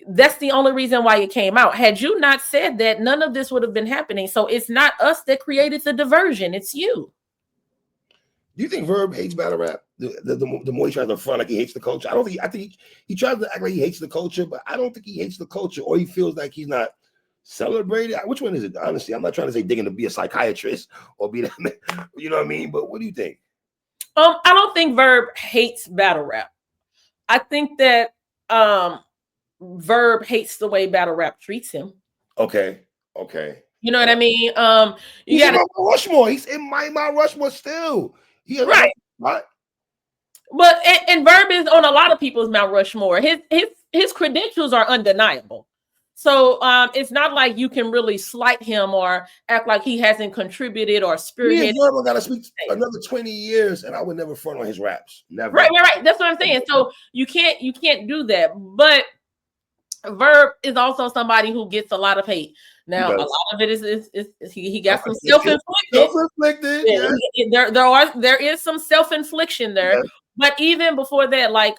that's the only reason why it came out. Had you not said that, none of this would have been happening. So it's not us that created the diversion. It's you. Do you think Verb hates battle rap? The more he tries to front like he hates the culture, I think he tries to act like he hates the culture, but I don't think he hates the culture, or he feels like he's not celebrated. Which one is it? Honestly, I'm not trying to say digging to be a psychiatrist or be that man, you know what I mean? But what do you think? I don't think Verb hates battle rap. I think that Verb hates the way battle rap treats him. Okay. You know what I mean? He's in Mount Rushmore. He's in my Mount Rushmore still. Right. But and Verb is on a lot of people's Mount Rushmore. His credentials are undeniable. So it's not like you can really slight him or act like he hasn't contributed or spearheaded. Verb got to speak another 20 years, and I would never front on his raps. Never. Right. That's what I'm saying. So you can't do that. But Verb is also somebody who gets a lot of hate. Now, a lot of it is he got some self-inflicted. Yeah. There is some self-infliction there. Yeah. But even before that, like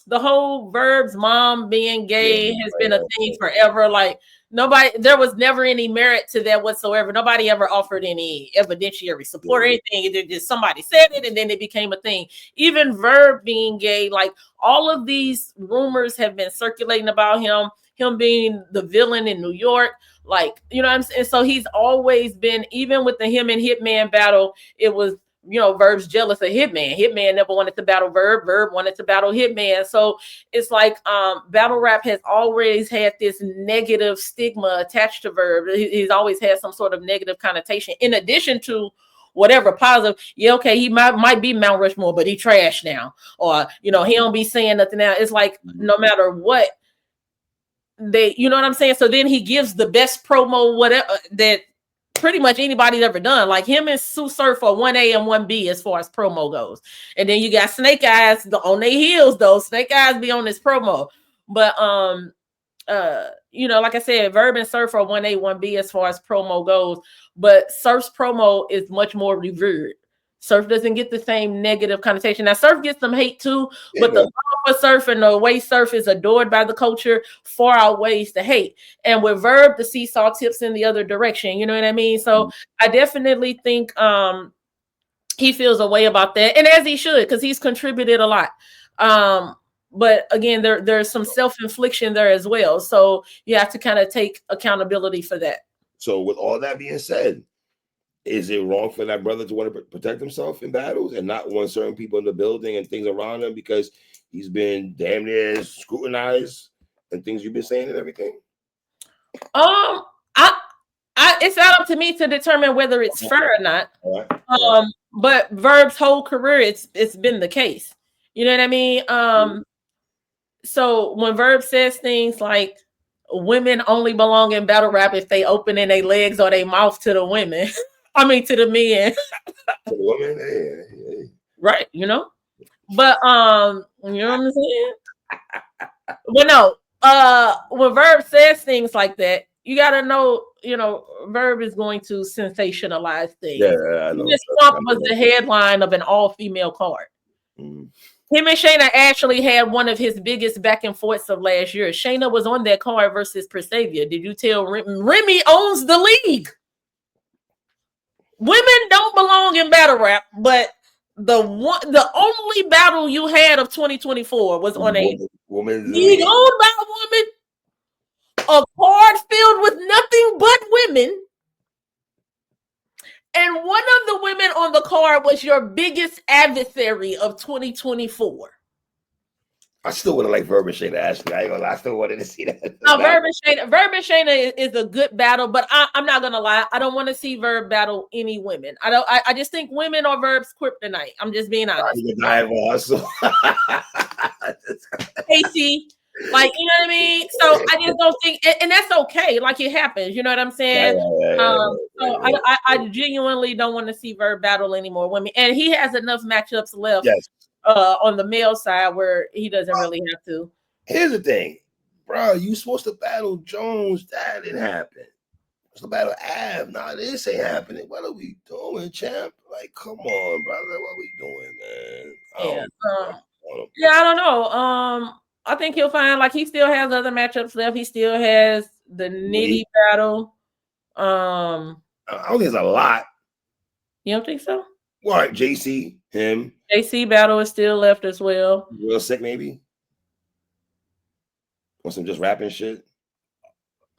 the whole Verb's mom being gay has been a thing forever. Like there was never any merit to that whatsoever. Nobody ever offered any evidentiary support or anything. It just somebody said it and then it became a thing. Even Verb being gay, like all of these rumors have been circulating about him being the villain in New York. Like, you know what I'm saying? So he's always been, even with the him and Hitman battle, it was, Verb's jealous of Hitman. Hitman never wanted to battle Verb. Verb wanted to battle Hitman. So it's like battle rap has always had this negative stigma attached to Verb. He's always had some sort of negative connotation in addition to whatever positive. Yeah, okay, he might be Mount Rushmore, but he trash now. Or, he don't be saying nothing now. It's like no matter what, you know what I'm saying? So then he gives the best promo, whatever, that pretty much anybody's ever done. Like him and Sue Surf are 1A and 1B as far as promo goes. And then you got Snake Eyes on their heels though. Snake Eyes be on this promo. But like I said, Verb and Surf are 1A, 1B as far as promo goes. But Surf's promo is much more revered. Surf doesn't get the same negative connotation. Now, Surf gets some hate too, but the love for Surf and the way Surf is adored by the culture far outweighs the hate. And with Verb, the seesaw tips in the other direction. You know what I mean? So I definitely think he feels a way about that, and as he should, because he's contributed a lot. But again, there's some self-infliction there as well. So you have to kind of take accountability for that. So with all that being said, is it wrong for that brother to want to protect himself in battles and not want certain people in the building and things around him because he's been damn near scrutinized and things you've been saying and everything? It's not up to me to determine whether it's fair or not. But Verb's whole career, it's been the case. You know what I mean? So when Verb says things like women only belong in battle rap if they opening their legs or their mouth to the women. I mean, to the men. To the women, hey. Right, But you know what I'm saying? Well, no. When Verb says things like that, you gotta know, Verb is going to sensationalize things. Yeah, I know. This Swamp was the headline of an all-female card. Him and Shayna actually had one of his biggest back and forths of last year. Shayna was on that card versus Persavia. Did you tell Remy owns the league? Women don't belong in battle rap, but the only battle you had of 2024 was on a league owned by a woman, a card filled with nothing but women, And one of the women on the card was your biggest adversary of 2024. I still would have liked Verb and Shayna Ashley. I ain't gonna lie. I still wanted to see that. No, Verb and Shayna is a good battle, but I'm not gonna lie. I don't want to see Verb battle any women. I just think women are Verb's kryptonite. I'm just being honest. Casey, like, you know what I mean? So I just don't think, and that's okay. Like, it happens. You know what I'm saying? So I genuinely don't want to see Verb battle anymore women, and he has enough matchups left. Yes. On the male side where he doesn't really have to. Here's the thing, bro. You supposed to battle Jones. That didn't happen. Supposed to battle Av. Nah, this ain't happening. What are we doing, champ? Like, come on, brother. What are we doing, man? I don't know. I think he'll find, like, he still has other matchups left. He still has the Nitty battle. I don't think there's a lot. You don't think so? Well, right, JC, him. JC battle is still left as well. Real sick, maybe. Want some just rapping shit?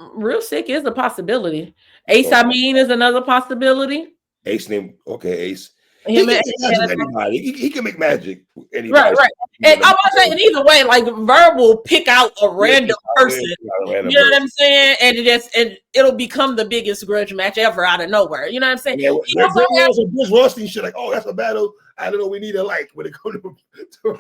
Real sick is a possibility. Ace, I mean, is another possibility. Ace name, okay, Ace. He can make magic with anybody. He can make magic with anybody. Right. And I was saying either way, like, Verb will pick out a random person. You know what I'm saying? And it'll become the biggest grudge match ever out of nowhere. You know what I'm saying? Yeah, Bruce Rothstein shit, like, oh, that's a battle. I don't know. We need a like when it comes to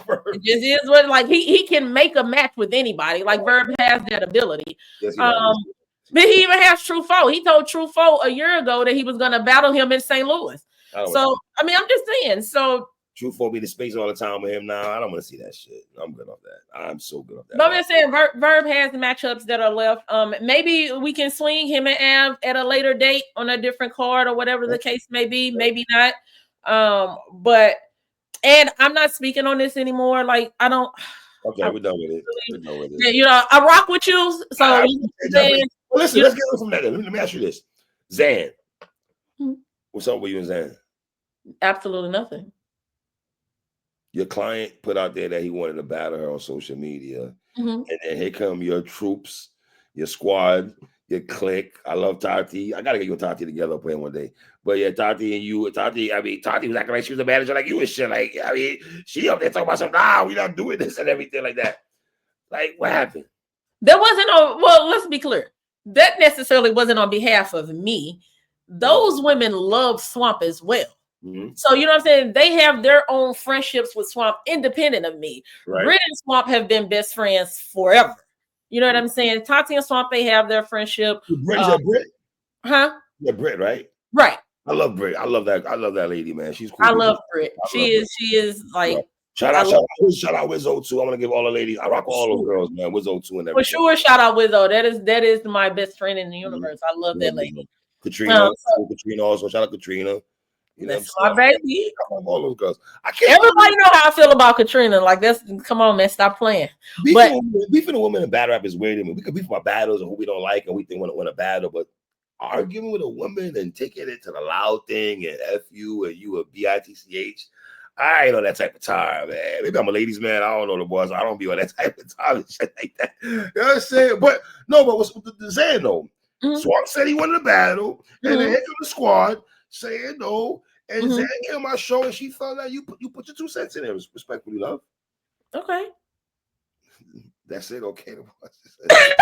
Verb. It just is what, like, he can make a match with anybody. Like, Verb has that ability. Yes, but he even has True Foe. He told True Foe a year ago that he was going to battle him in St. Louis. So, I mean, I'm just saying. So, True Foe be the space all the time with him now. I don't want to see that shit. I'm good off that. I'm so good off that. But I'm just saying, Verb has matchups that are left. Maybe we can swing him and Av at a later date on a different card or whatever the case may be. Maybe not. But, and I'm not speaking on this anymore. Like, I don't. Okay, we're done with it. Yeah, you know, I rock with you. So, listen, let's get on from that. Let me ask you this. Zan. What's up with you and Zan? Absolutely nothing. Your client put out there that he wanted to battle her on social media. And then here come your troops, your squad, your clique. I love Tati. I got to get you and Tati together playing one day. But yeah, Tati and you, Tati was acting like she was a manager like you and shit. Like, I mean, she up there talking about something. Nah, we not doing this and everything like that. Like, what happened? There wasn't well, let's be clear. That necessarily wasn't on behalf of me. Those women love Swamp as well. So, you know what I'm saying? They have their own friendships with Swamp independent of me. Right. Britt and Swamp have been best friends forever. You know what I'm saying? Tati and Swamp, they have their friendship. Britt? Huh? Yeah, Britt, right? Right. I love Britt. I love that lady, man. She's cool. I love Britt. She is like. Right. Shout out Wizzo too. I want to give all the ladies. I rock all those girls, man. Wizzo too and everything. For sure, shout out Wizzo. That is my best friend in the universe. I love that lady. Katrina, Katrina also. Shout out Katrina. You know, that's my baby. I love all those girls. Everybody know how I feel about Katrina. Like, come on, man, stop playing. Beefing a woman in battle rap is weird. I mean, we could beef about battles and who we don't like and we think want to win a battle, but arguing with a woman and taking it to the loud thing and F you and you a BITCH. I ain't on that type of time, man. Maybe I'm a ladies' man. I don't know the boys. I don't be on that type of time and shit like that. You know what I'm saying? But what's the Zan though? Swamp said he wanted a battle, and then here comes the squad saying no. And Zan came on my show and she felt like you put your 2 cents in there. Respectfully, love. Okay. That's it. Okay. That's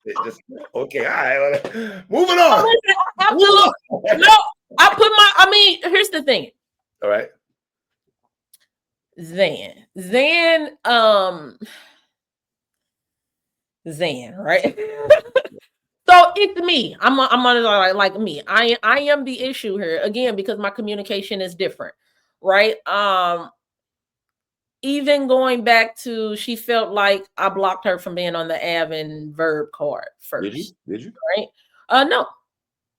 it. Just okay. All right. Moving on. Here's the thing. All right. Zan, right? So it's me. I'm on like me. I am the issue here again because my communication is different, right? Even going back to she felt like I blocked her from being on the Av and Verb card first. Did you? Right? No.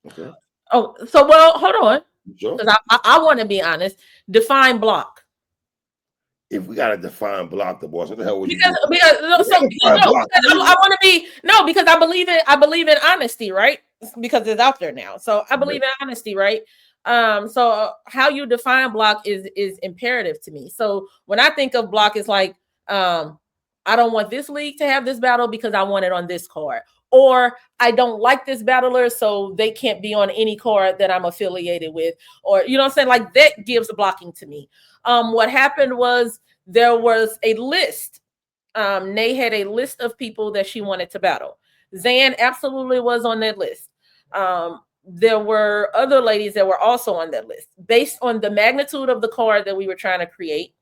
Okay. Oh, so hold on. Sure. Because I want to be honest. Define block. If we gotta define block the boss, what the hell would you do? Because I believe in honesty, right? Because it's out there now. So I believe in honesty, right? So how you define block is imperative to me. So when I think of block, it's like I don't want this league to have this battle because I want it on this card. or I don't like this battler, so they can't be on any card that I'm affiliated with, or you know what I'm saying? Like that gives blocking to me. What happened was there was a list. Nay had a list of people that she wanted to battle. Zan absolutely was on that list. There were other ladies that were also on that list. Based on the magnitude of the card that we were trying to create,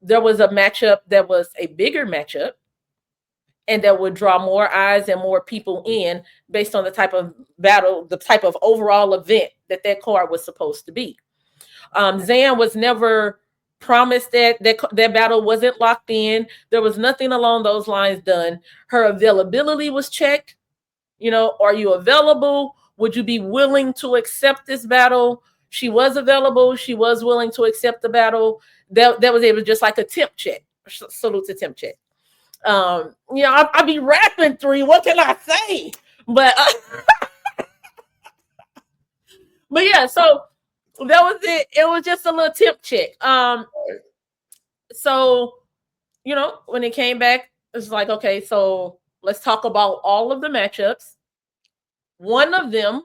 there was a matchup that was a bigger matchup and that would draw more eyes and more people in based on the type of battle, the type of overall event that that card was supposed to be. Zan was never promised that battle wasn't locked in. There was nothing along those lines done. Her availability was checked. You know, are you available? Would you be willing to accept this battle? She was available. She was willing to accept the battle. That was able just like a temp check. Salute to temp check. You know, I be rapping 3. What can I say? But but yeah, so that was it. It was just a little tip check. So you know, when it came back, it's like, okay, so let's talk about all of the matchups. One of them,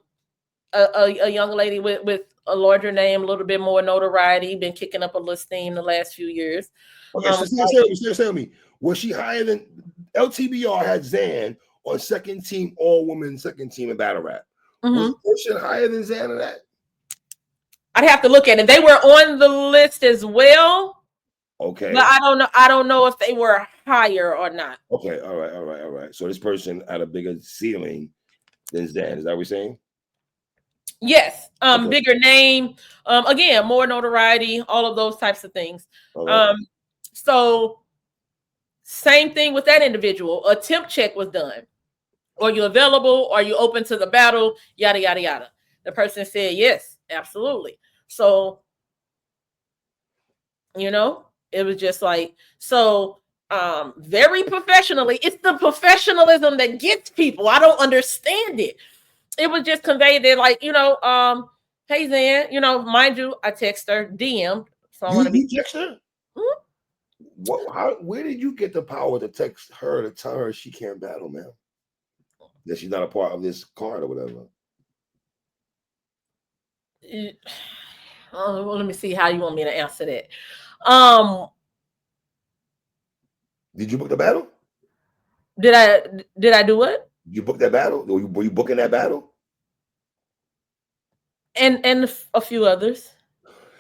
a young lady with a larger name, a little bit more notoriety, been kicking up a little steam the last few years. Okay, so tell me, was she higher than LTBR had Zan on second team all women second team in battle rap? Was she higher than Zan in that? I'd have to look at it. They were on the list as well. Okay. But I don't know if they were higher or not. Okay, all right. So this person had a bigger ceiling than Zan. Is that what we're saying? Yes. Okay. Bigger name. Again, more notoriety, all of those types of things. Right. So same thing with that individual. A temp check was done. Are you available? Are you open to the battle? Yada, yada, yada. The person said, yes, absolutely. So, you know, it was just like, so very professionally. It's the professionalism that gets people. I don't understand it. It was just conveyed that, like, you know, hey Zan, you know, mind you, I text her, DM. So I want to be text her. What? Where did you get the power to text her to tell her she can't battle, man? That she's not a part of this card or whatever. Well, let me see how you want me to answer that. Did you book the battle? Did I do what? You booked that battle? Were you booking that battle? And a few others.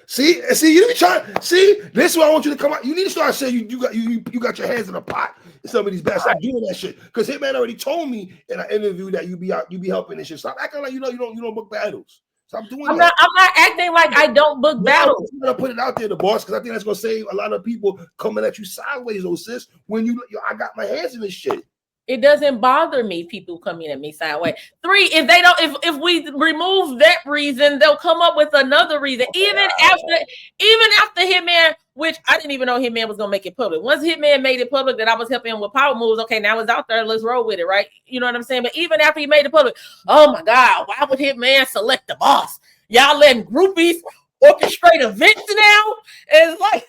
See, you be trying. See, this is why I want you to come out. You need to start saying you got your hands in a pot. Some of these bats stop doing that shit. Because Hitman already told me in an interview that you be helping this shit. Stop acting like you don't book battles. Stop doing that. I'm not acting like I don't book battles. I'm gonna put it out there, the boss, because I think that's gonna save a lot of people coming at you sideways, oh sis. When I got my hands in this shit. It doesn't bother me people coming at me sideways. 3, if they don't, if we remove that reason, they'll come up with another reason. Even after Hitman, which I didn't even know Hitman was gonna make it public. Once Hitman made it public that I was helping him with power moves, okay, now it's out there. Let's roll with it, right? You know what I'm saying? But even after he made it public, oh my God, why would Hitman select the boss? Y'all letting groupies orchestrate events now? It's like.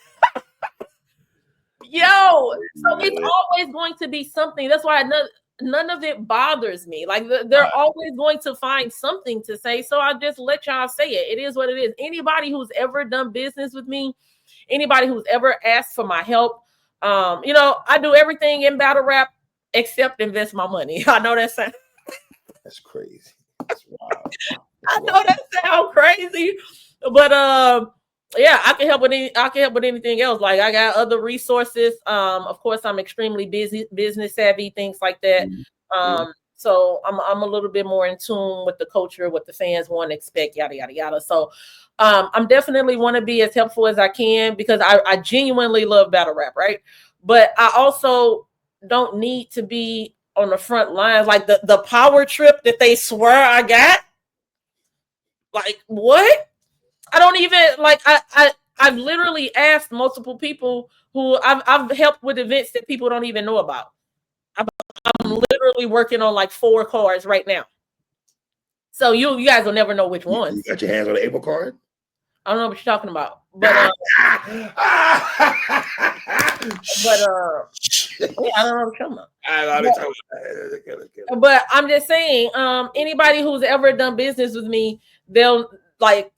Yo, so it's always going to be something. That's why none of it bothers me. Like they're always going to find something to say. So I'll just let y'all say it. It is what it is. Anybody who's ever done business with me, anybody who's ever asked for my help, you know, I do everything in battle rap except invest my money. I know that sounds. That's crazy. That's wild. I know that sounds crazy, but yeah, I can help with anything else. Like I got other resources. Of course, I'm extremely business savvy, things like that. So I'm a little bit more in tune with the culture, what the fans want to expect, yada yada yada. So I'm definitely want to be as helpful as I can because I genuinely love battle rap, right? But I also don't need to be on the front lines like the power trip that they swear I got. Like what? I don't even like. I've literally asked multiple people who I've helped with events that people don't even know about. I'm literally working on like 4 cards right now. So you guys will never know which ones. You got your hands on the April card? I don't know what you're talking about, but yeah, I don't know what you're talking about. But I'm just saying, anybody who's ever done business with me, they'll like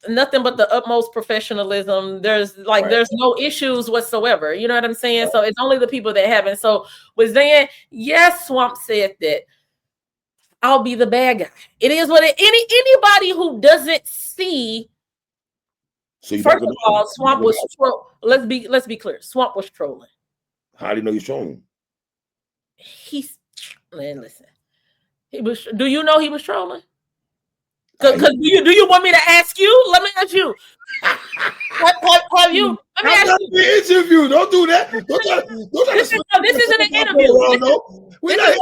nothing but the utmost professionalism. There's no issues whatsoever. You know what I'm saying? So it's only the people that haven't. So with Zan, yes, Swamp said that I'll be the bad guy. It is what anybody who doesn't see. So first of all, Swamp was let's be clear. Swamp was trolling. How do you know he's trolling? Listen. He was. Do you know he was trolling? Because do you want me to ask you? Let me ask you. Have you? Let me ask you. The interview. Don't do that. This isn't an interview. We're not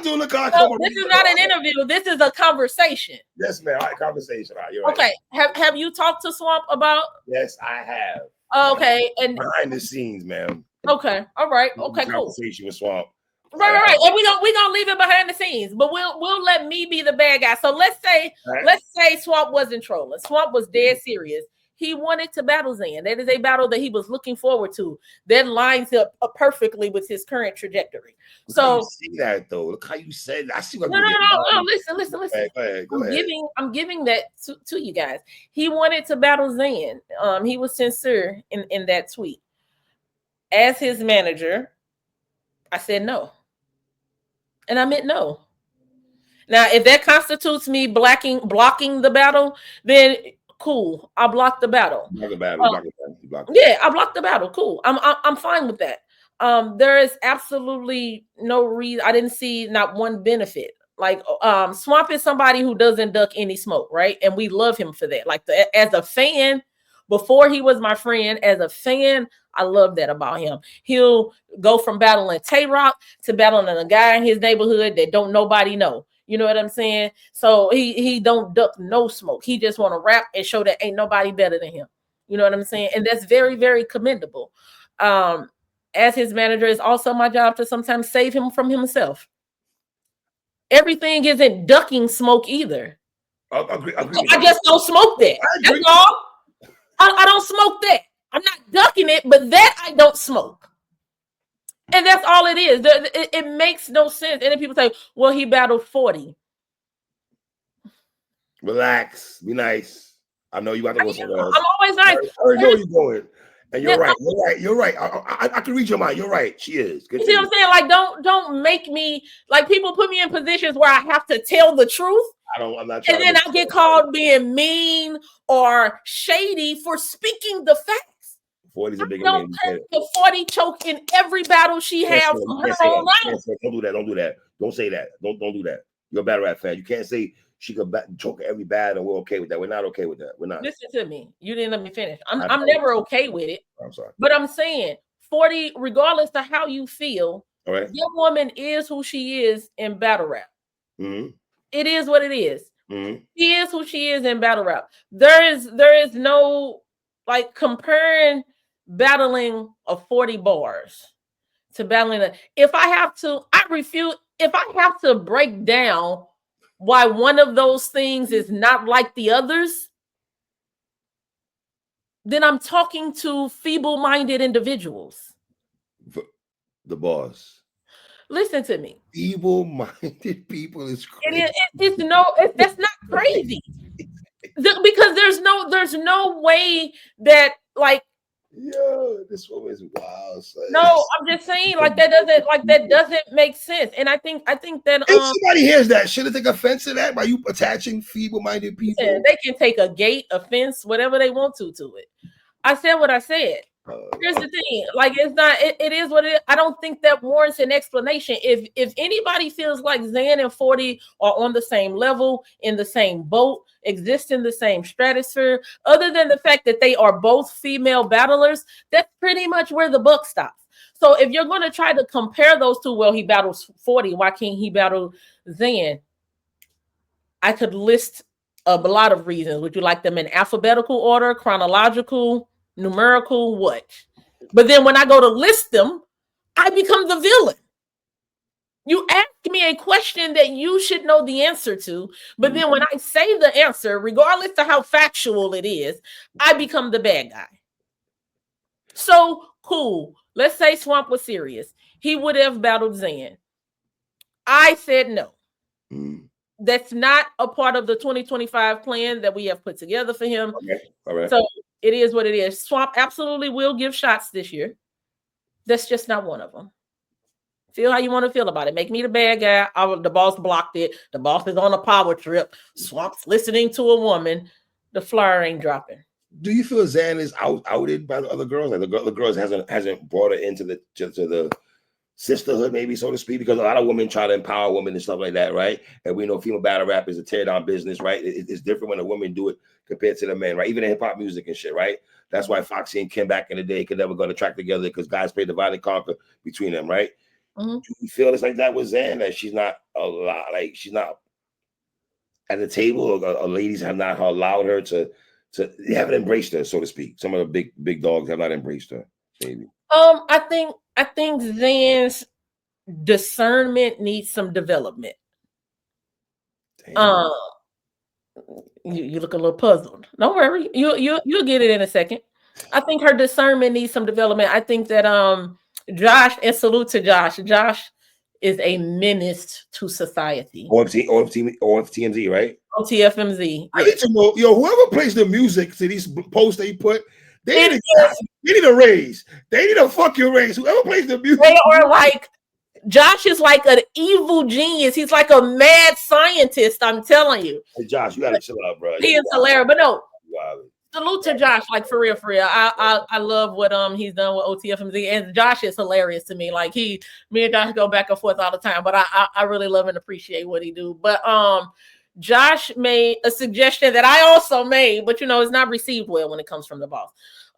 doing the conversation. This is not an interview. This is a conversation. Yes, ma'am. All right, conversation. All right, you're right. Okay. Have you talked to Swamp about? Yes, I have. Okay. And behind the scenes, ma'am. Okay. All right. Okay. Cool. Conversation with Swamp. Right. And we gonna leave it behind the scenes, but we'll let me be the bad guy. So let's say Swamp wasn't trolling. Swamp was dead serious. He wanted to battle Zan. That is a battle that he was looking forward to. That lines up perfectly with his current trajectory. So see that though. Look how you said. I see what. No. Listen. Go ahead. I'm giving that to you guys. He wanted to battle Zan. He was sincere in that tweet. As his manager, I said no. And I meant no. Now, if that constitutes me blocking the battle, then cool. I'll block the battle. Block the battle. Yeah, I blocked the battle. Cool. I'm fine with that. There is absolutely no reason. I didn't see not one benefit. Like Swamp is somebody who doesn't duck any smoke, right? And we love him for that. Like as a fan, before he was my friend, as a fan, I love that about him. He'll go from battling Tay-Rock to battling a guy in his neighborhood that don't nobody know. You know what I'm saying? So he don't duck no smoke. He just want to rap and show that ain't nobody better than him. You know what I'm saying? And that's very, very commendable. As his manager, it's also my job to sometimes save him from himself. Everything isn't ducking smoke either. Agree. I just don't smoke that. That's all. I don't smoke that. I'm not ducking it, but that I don't smoke. And that's all it is. It makes no sense. And then people say, well, he battled 40. Relax. Be nice. I know you got to go somewhere else. I'm always nice. I already know where you're going. And you're right. You're right. I can read your mind. You're right. She is. You see what I'm saying? Like, don't make me, like, people put me in positions where I have to tell the truth. I'm not trying. And then I get called being mean or shady for speaking the facts. 40's a big name. The 40 choke in every battle she has from her whole life. Don't do that. Don't say that. Don't do that. You're a battle rap fan. You can't say she could choke every battle and we're okay with that. We're not okay with that. We're not. Listen to me. You didn't let me finish. I'm never okay with it. I'm sorry. But I'm saying 40, regardless of how you feel, all right, your woman is who she is in battle rap. Mm-hmm. It is what it is. Mm-hmm. She is who she is in battle rap. There is no like comparing battling of 40 bars to battling if I have to break down why one of those things is not like the others, then I'm talking to feeble-minded individuals. The boss. Listen to me. Feeble-minded people is crazy. That's not crazy. Because there's no way that like. Yo, this woman is wild. No, I'm just saying that doesn't make sense. And I think that if somebody hears that, should they take offense to that by you attaching feeble-minded people? Yeah, they can take a gate offense, whatever they want to it. I said what I said. Here's the thing, like it is what it is. I don't think that warrants an explanation. If anybody feels like Zan and 40 are on the same level, in the same boat, exist in the same stratosphere, other than the fact that they are both female battlers, that's pretty much where the buck stops. So if you're going to try to compare those two, well, he battles 40, why can't he battle Zan? I could list a lot of reasons. Would you like them in alphabetical order, chronological, numerical, what? But then when I go to list them, I become the villain. You ask me a question that you should know the answer to, but then when I say the answer, regardless of how factual it is, I become the bad guy. So cool. let's say Swamp was serious, he would have battled Zan. I said no. That's not a part of the 2025 plan that we have put together for him. Okay. All right. So it is what it is. Swamp absolutely will give shots this year. That's just not one of them. Feel how you want to feel about it. Make me the bad guy. The boss blocked it. The boss is on a power trip. Swamp's listening to a woman. The flyer ain't dropping. Do you feel Zan is outed by the other girls? Like the girls hasn't brought her into the sisterhood, maybe, so to speak, because a lot of women try to empower women and stuff like that, right? And we know female battle rap is a tear down business, right? It's different when the women do it compared to the men, right? Even in hip hop music and shit, right? That's why Foxy and Kim back in the day could never go to track together because guys play divide and conquer between them, right? Do you feel it's like that with Zan, that she's not she's not at the table, or ladies have not allowed her to they haven't embraced her, so to speak? Some of the big dogs have not embraced her, maybe. I think Zan's discernment needs some development. You look a little puzzled. Don't worry, you'll get it in a second. I think her discernment needs some development. I think that Josh, and salute to Josh. Josh is a menace to society. OFTMZ, right? OTFMZ. I need to know, whoever plays the music to these posts they put, they need a raise. They need a fucking raise. Whoever plays the music. They are like, Josh is like an evil genius. He's like a mad scientist. I'm telling you. Hey, Josh, you gotta chill out, bro. He is hilarious. But no, salute to Josh, like for real, for real. I love what he's done with OTFMZ, and Josh is hilarious to me. Like me and Josh go back and forth all the time, but I really love and appreciate what he do. But Josh made a suggestion that I also made, but it's not received well when it comes from the boss.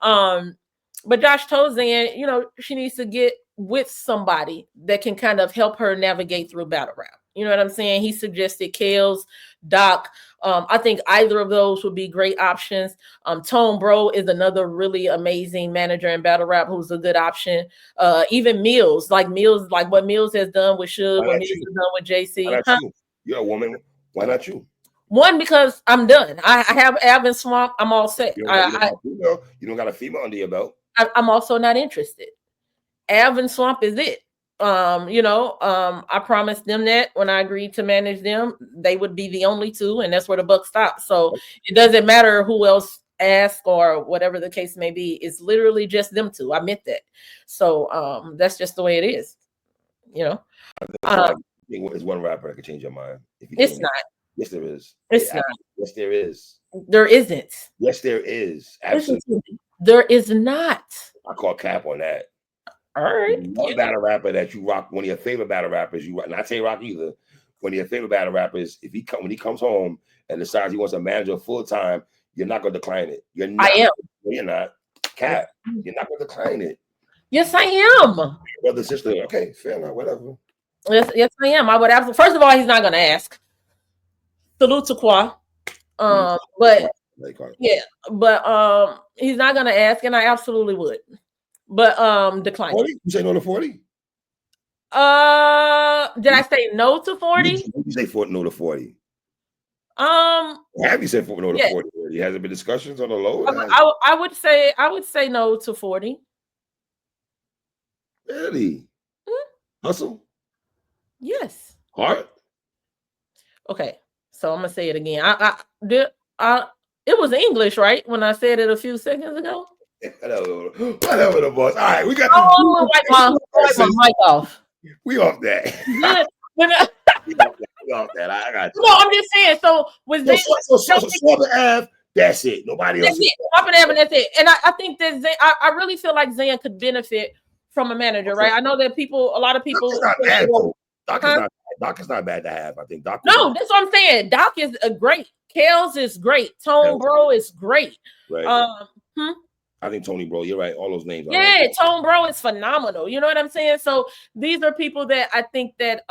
But Josh told Zan, she needs to get with somebody that can kind of help her navigate through battle rap. You know what I'm saying? He suggested Kales, Doc. I think either of those would be great options. Tone Bro is another really amazing manager in battle rap who's a good option. Even Mills, like what Mills has done with Suge, what Mills has done with JC. You're a woman. Why not you? One, because I'm done. I have Av and Swamp. I'm all set. You don't got a female under your belt. I'm also not interested. Av and Swamp is it. I promised them that when I agreed to manage them, they would be the only two, and that's where the buck stops. So it doesn't matter who else asks or whatever the case may be. It's literally just them two. I meant that. So that's just the way it is. It's one rapper that can change your mind. It's not. Yes, there is. It's not. Yes, there is. There isn't. Yes, there is. Absolutely. There is not. I call cap on that. All right. One battle rapper that you rock, one of your favorite battle rappers, you rock, not say rock either. One of your favorite battle rappers, when he comes home and decides he wants a manager full time, you're not gonna decline it. You're not. I am. You're not. Cap. You're not gonna decline it. Yes, I am. Brother, sister. Okay, fair enough. Whatever. Yes, I am. I would absolutely. First of all, he's not gonna ask. Salute to Qua. But yeah, but he's not gonna ask, and I absolutely would. But decline. 40? You say no to 40? Did I say no to 40? You say no to 40. Have you said no to 40? Has there been discussions on the low? I would say no to 40. Really? Hustle? Yes. Heart? Okay, so I'm gonna say it again. It was English, right? When I said it a few seconds ago. Whatever the boss. All right, we got wipe my mic off. We off that. Yeah. we off that. I got you. No, I'm just saying. So with this, Swap Ave, that's it. Nobody else. Swap Ave, and that's it. And I think that I really feel like Zan could benefit from a manager, right? I know that a lot of people. Doc is not bad to have. I think Doc. No, that's what I'm saying. Doc is great. Kales is great. Tone Bro is great. Right. I think Tony Bro, you're right. All those names. Yeah, Tone Bro is phenomenal. You know what I'm saying? So these are people that I think that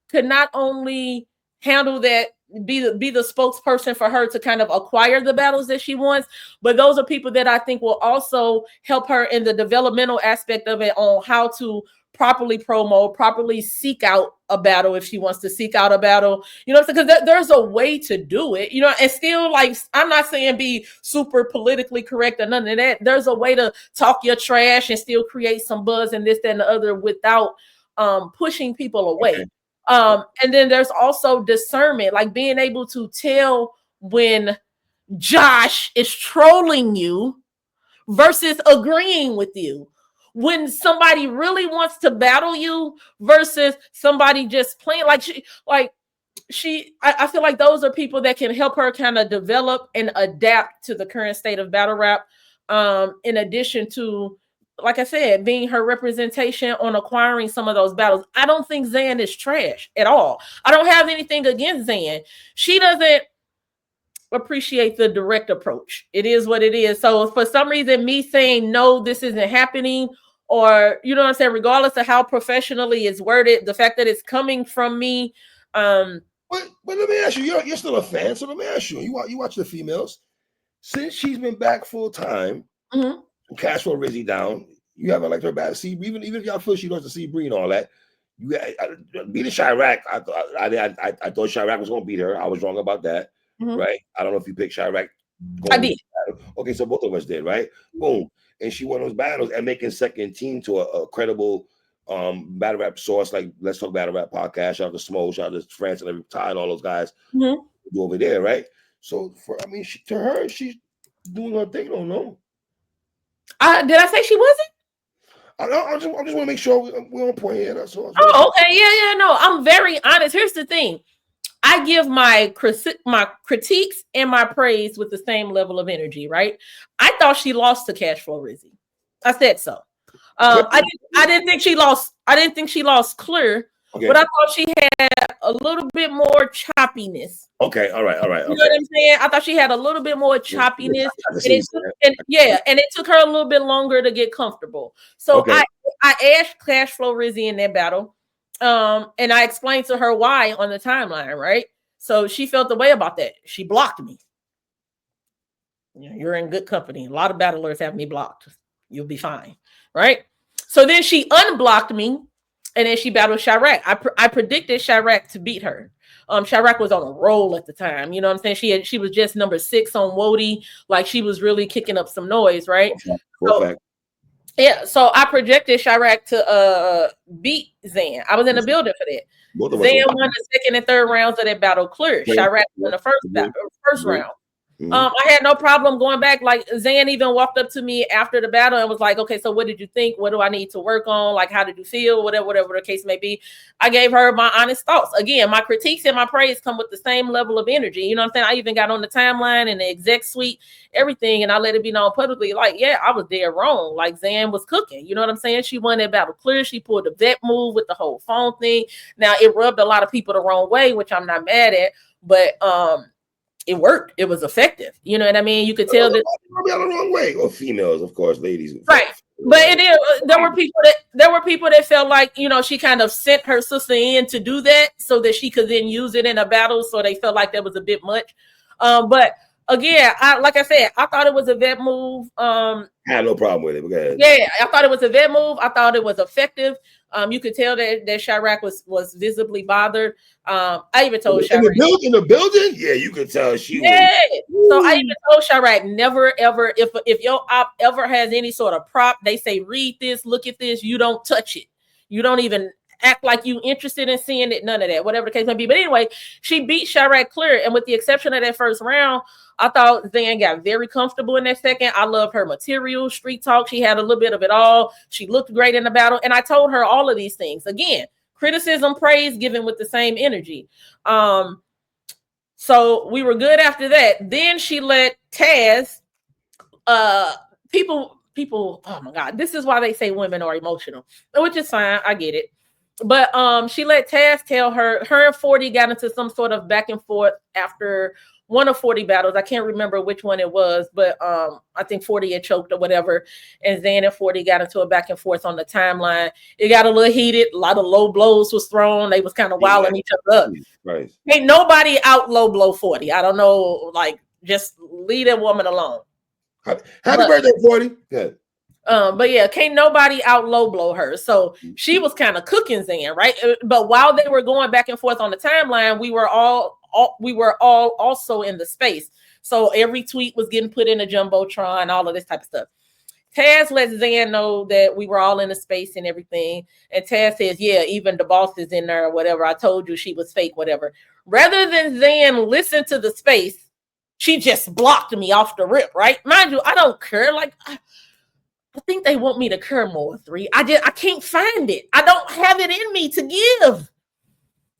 could not only handle that be the spokesperson for her to kind of acquire the battles that she wants. But those are people that I think will also help her in the developmental aspect of it on how to properly promo, properly seek out a battle if she wants to seek out a battle, you know, because there's a way to do it, you know, and still, like, I'm not saying be super politically correct or none of that. There's a way to talk your trash and still create some buzz and this, that, and the other without pushing people away. Okay. And then there's also discernment, like being able to tell when Josh is trolling you versus agreeing with you, when somebody really wants to battle you versus somebody just playing. I feel like those are people that can help her kind of develop and adapt to the current state of battle rap. In addition to, like I said, being her representation on acquiring some of those battles. I don't think Zan is trash at all. I don't have anything against Zan. She doesn't appreciate the direct approach. It is what it is. So for some reason, me saying no, this isn't happening, or, you know what I'm saying, regardless of how professionally it's worded, the fact that it's coming from me. But let me ask you, you're still a fan, so let me ask you, you watch the females. Since she's been back full time, cash flow Rizzy down, you haven't liked her back. See, even if y'all feel she lost to C Bree and all that, beating Chirac, I thought Chirac was going to beat her. I was wrong about that, right? I don't know if you picked Chirac. I did. Okay, so both of us did, right? Boom. And she won those battles and making second team to a credible battle rap source like Let's Talk Battle Rap podcast. Shout out to Smo, shout out to France and every Ty and all those guys do over there, right? So to her, she's doing her thing. Don't know. Did I say she wasn't? I just want to make sure we're on point here. That's all. Oh, okay, yeah. No, I'm very honest. Here's the thing. I give my critiques and my praise with the same level of energy, right? I thought she lost to Cashflow Rizzy. I said so. I didn't think she lost. I didn't think she lost clear, but I thought she had a little bit more choppiness. Okay, all right. You know what I'm saying? I thought she had a little bit more choppiness, and it took her a little bit longer to get comfortable. So I asked Cashflow Rizzy in that battle. And I explained to her why on the timeline, right? So she felt the way about that. She blocked me. You're in good company. A lot of battlers have me blocked. You'll be fine, right? So then she unblocked me, and then she battled Chirac. I predicted Chirac to beat her. Chirac was on a roll at the time. You know what I'm saying? She was just number 6 on Wody. Like, she was really kicking up some noise, right? Yeah, so I projected Chirac to beat Zan. I was in the building for that. Zan won the second and third rounds of that battle clear. Chirac won the first round. I had no problem going back. Like, Zan even walked up to me after the battle and was like, okay, so what did you think? What do I need to work on? Like, how did you feel? Whatever the case may be. I gave her my honest thoughts. Again, my critiques and my praise come with the same level of energy. You know what I'm saying? I even got on the timeline and the exec suite, everything, and I let it be known publicly. Like, yeah, I was dead wrong. Like, Zan was cooking. You know what I'm saying? She won that battle clear. She pulled the vet move with the whole phone thing. Now, it rubbed a lot of people the wrong way, which I'm not mad at, but it worked. It was effective. You know what I mean? You could tell that the wrong way. Or females, of course, ladies. Right. But there were people that felt like, you know, she kind of sent her sister in to do that so that she could then use it in a battle. So they felt like that was a bit much. But again, like I said, I thought it was a vet move. I had no problem with it. Go ahead. Yeah, I thought it was a vet move. I thought it was effective. You could tell that Chirac was visibly bothered. I even told Chirac in the building. Yeah, you could tell she was. So I even told Chirac, never ever, if your op ever has any sort of prop, they say read this, look at this, you don't touch it. You don't even act like you interested in seeing it. None of that, whatever the case may be. But anyway, she beat Chirac clear, and with the exception of that first round, I thought Zan got very comfortable in that second. I love her material, street talk. She had a little bit of it all. She looked great in the battle. And I told her all of these things. Again, criticism, praise, given with the same energy. So we were good after that. Then she let Taz, people, oh my God, this is why they say women are emotional, which is fine. I get it. But she let Taz tell her and 40 got into some sort of back and forth after one of 40 battles. I can't remember which one it was, but I think 40 had choked or whatever. And Zan and 40 got into a back and forth on the timeline. It got a little heated. A lot of low blows was thrown. They was kind of wilding each other up. Right. Ain't nobody out low blow 40. I don't know. Like, just leave that woman alone. Happy birthday, 40. Good. But yeah, can't nobody out low blow her. So she was kind of cooking Zan, right? But while they were going back and forth on the timeline, we were all also in the space. So every tweet was getting put in a jumbotron, all of this type of stuff. Taz let Zan know that we were all in the space and everything. And Taz says, yeah, even the boss is in there or whatever. I told you she was fake, whatever. Rather than Zan listen to the space, she just blocked me off the rip, right? Mind you, I don't care. Like, I think they want me to care more, 3. I can't find it. I don't have it in me to give.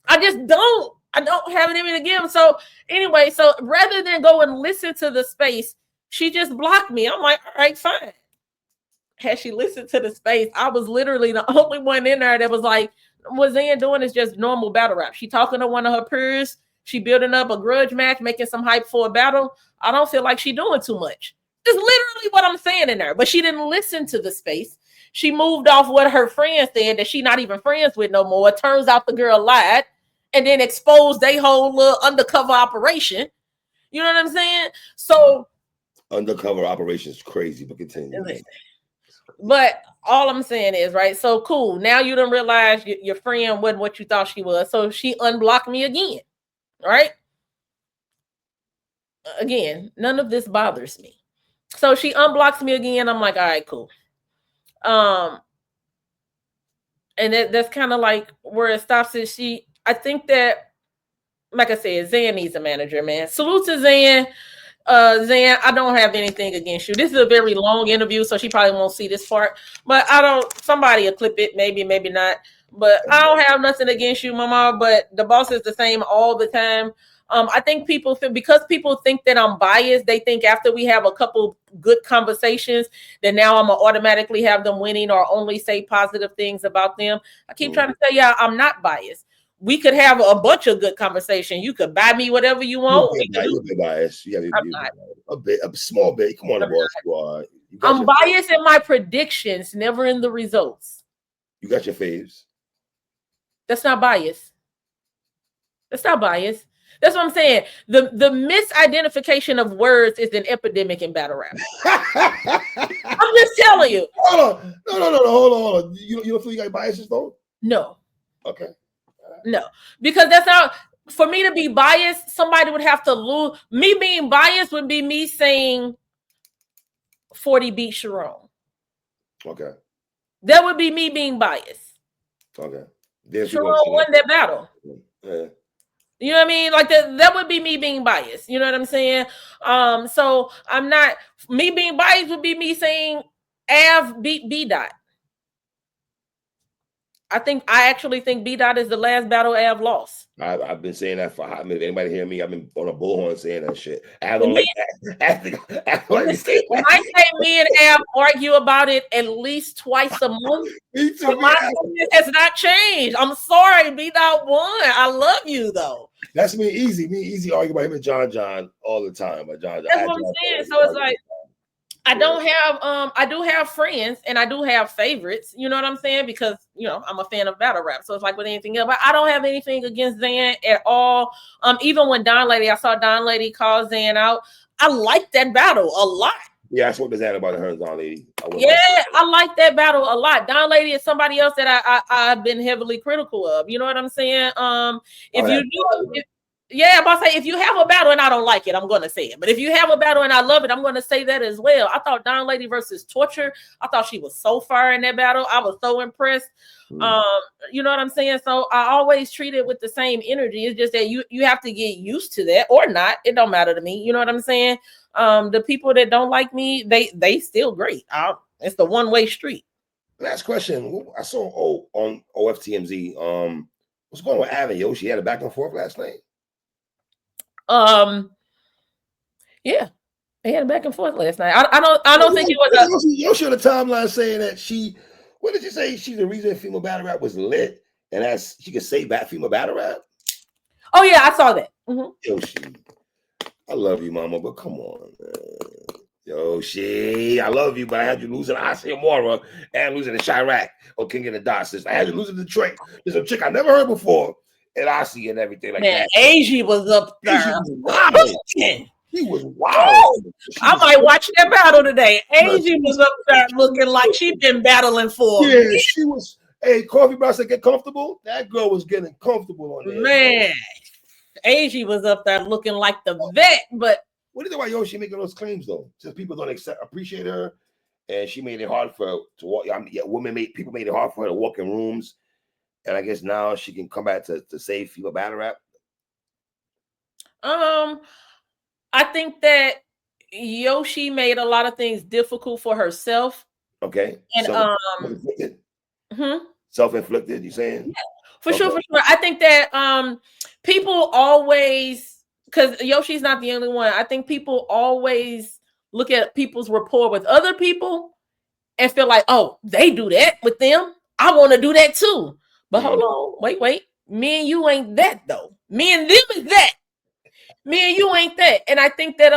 I just don't. I don't have it in me to give. So anyway, so rather than go and listen to the space, she just blocked me. I'm like, all right, fine. Had she listened to the space, I was literally the only one in there that was like, what Zan doing is just normal battle rap. She talking to one of her peers. She building up a grudge match, making some hype for a battle. I don't feel like she doing too much. That's literally what I'm saying in there. But she didn't listen to the space. She moved off what her friend said that she not even friends with no more. It turns out the girl lied and then exposed their whole little undercover operation. You know what I'm saying? So undercover operation is crazy, but continue. But all I'm saying is, right, so cool. Now you don't realize your friend wasn't what you thought she was. So she unblocked me again, right? Again, none of this bothers me. So she unblocks me again. I'm like, all right, cool. And that's kind of like where it stops. Is I think that, like I said, Zan needs a manager, man. Salute to Zan. Zan, I don't have anything against you. This is a very long interview, so she probably won't see this part. But somebody will clip it, maybe not. But I don't have nothing against you, mama. But the boss is the same all the time. I think because people think that I'm biased, they think after we have a couple good conversations, that now I'm gonna automatically have them winning or only say positive things about them. I keep trying to tell y'all I'm not biased. We could have a bunch of good conversation. You could buy me whatever you want. You're a bit biased. I'm not. A small bit. Come on, boss. I'm biased in my predictions, never in the results. You got your faves. That's not bias. That's not bias. That's what I'm saying. The misidentification of words is an epidemic in battle rap. I'm just telling you. Hold on. No. Hold on. You don't feel you got biases though? No. Okay. No, because that's not, for me to be biased, somebody would have to lose. Me being biased would be me saying 40 beat Sharon. Okay. That would be me being biased. Okay. Sharon won that battle. Yeah. You know what I mean? Like that would be me being biased. You know what I'm saying? So I'm not, me being biased would be me saying Av beat B Dot. I actually think B Dot is the last battle Av lost. I've been saying that for a hot minute. Anybody hear me? I've been on a bullhorn saying that shit. I don't like that. When I say me and Av argue about it at least twice a month, my opinion has not changed. I'm sorry, B Dot won. I love you though. That's me easy argue about him and John all the time. But John, that's what I'm saying. So it's like, I do have friends and I do have favorites, you know what I'm saying? Because, I'm a fan of battle rap. So it's like with anything else, but I don't have anything against Zan at all. Even when I saw Don Lady call Zan out. I liked that battle a lot. Yeah, I spoke to Zan about her and Don Lady. I like that battle a lot. Don Lady is somebody else that I've been heavily critical of. You know what I'm saying? I'm about to say, if you have a battle and I don't like it, I'm going to say it. But if you have a battle and I love it, I'm going to say that as well. I thought Don Lady versus Torture, I thought she was so fire in that battle. I was so impressed. You know what I'm saying? So I always treat it with the same energy. It's just that you have to get used to that or not. It don't matter to me. You know what I'm saying? The people that don't like me, they still great. It's the one-way street. Last question. I saw on OFTMZ. What's going on with Av and Yoshi? Had a back and forth last night. Yeah, they had a back and forth last night. I don't think it was Yoshi on the timeline saying that what did you say? She's the reason female battle rap was lit, and she could say female battle rap. Oh yeah, I saw that. Mm-hmm. Yoshi, I love you, mama, but come on, man. Yoshi, I love you, but I had you losing Oshimura and losing to Chirac or King of the Dot Sister. I had you losing to Detroit. There's a chick I never heard before, and I see and everything like that. AJ was up there. AJ was wild. He was wild. Oh, I might watch that battle today. AJ was up there looking like she'd been battling for. Yeah, she was. Hey, Coffee Brown said, "Get comfortable." That girl was getting comfortable on there. Man, AJ was up there looking like the vet, but. What do you think about Yoshi making those claims though? Since people don't appreciate her, and she made it hard for her to walk. People made it hard for her to walk in rooms, and I guess now she can come back to save female battle rap. I think that Yoshi made a lot of things difficult for herself. Okay, and self-inflicted. You saying? Yeah, for sure. I think that people always. Because Yoshi's not the only one. I think people always look at people's rapport with other people and feel like, oh, they do that with them. I want to do that too. But hold on, wait. Me and you ain't that though. Me and them is that. Me and you ain't that. And I think that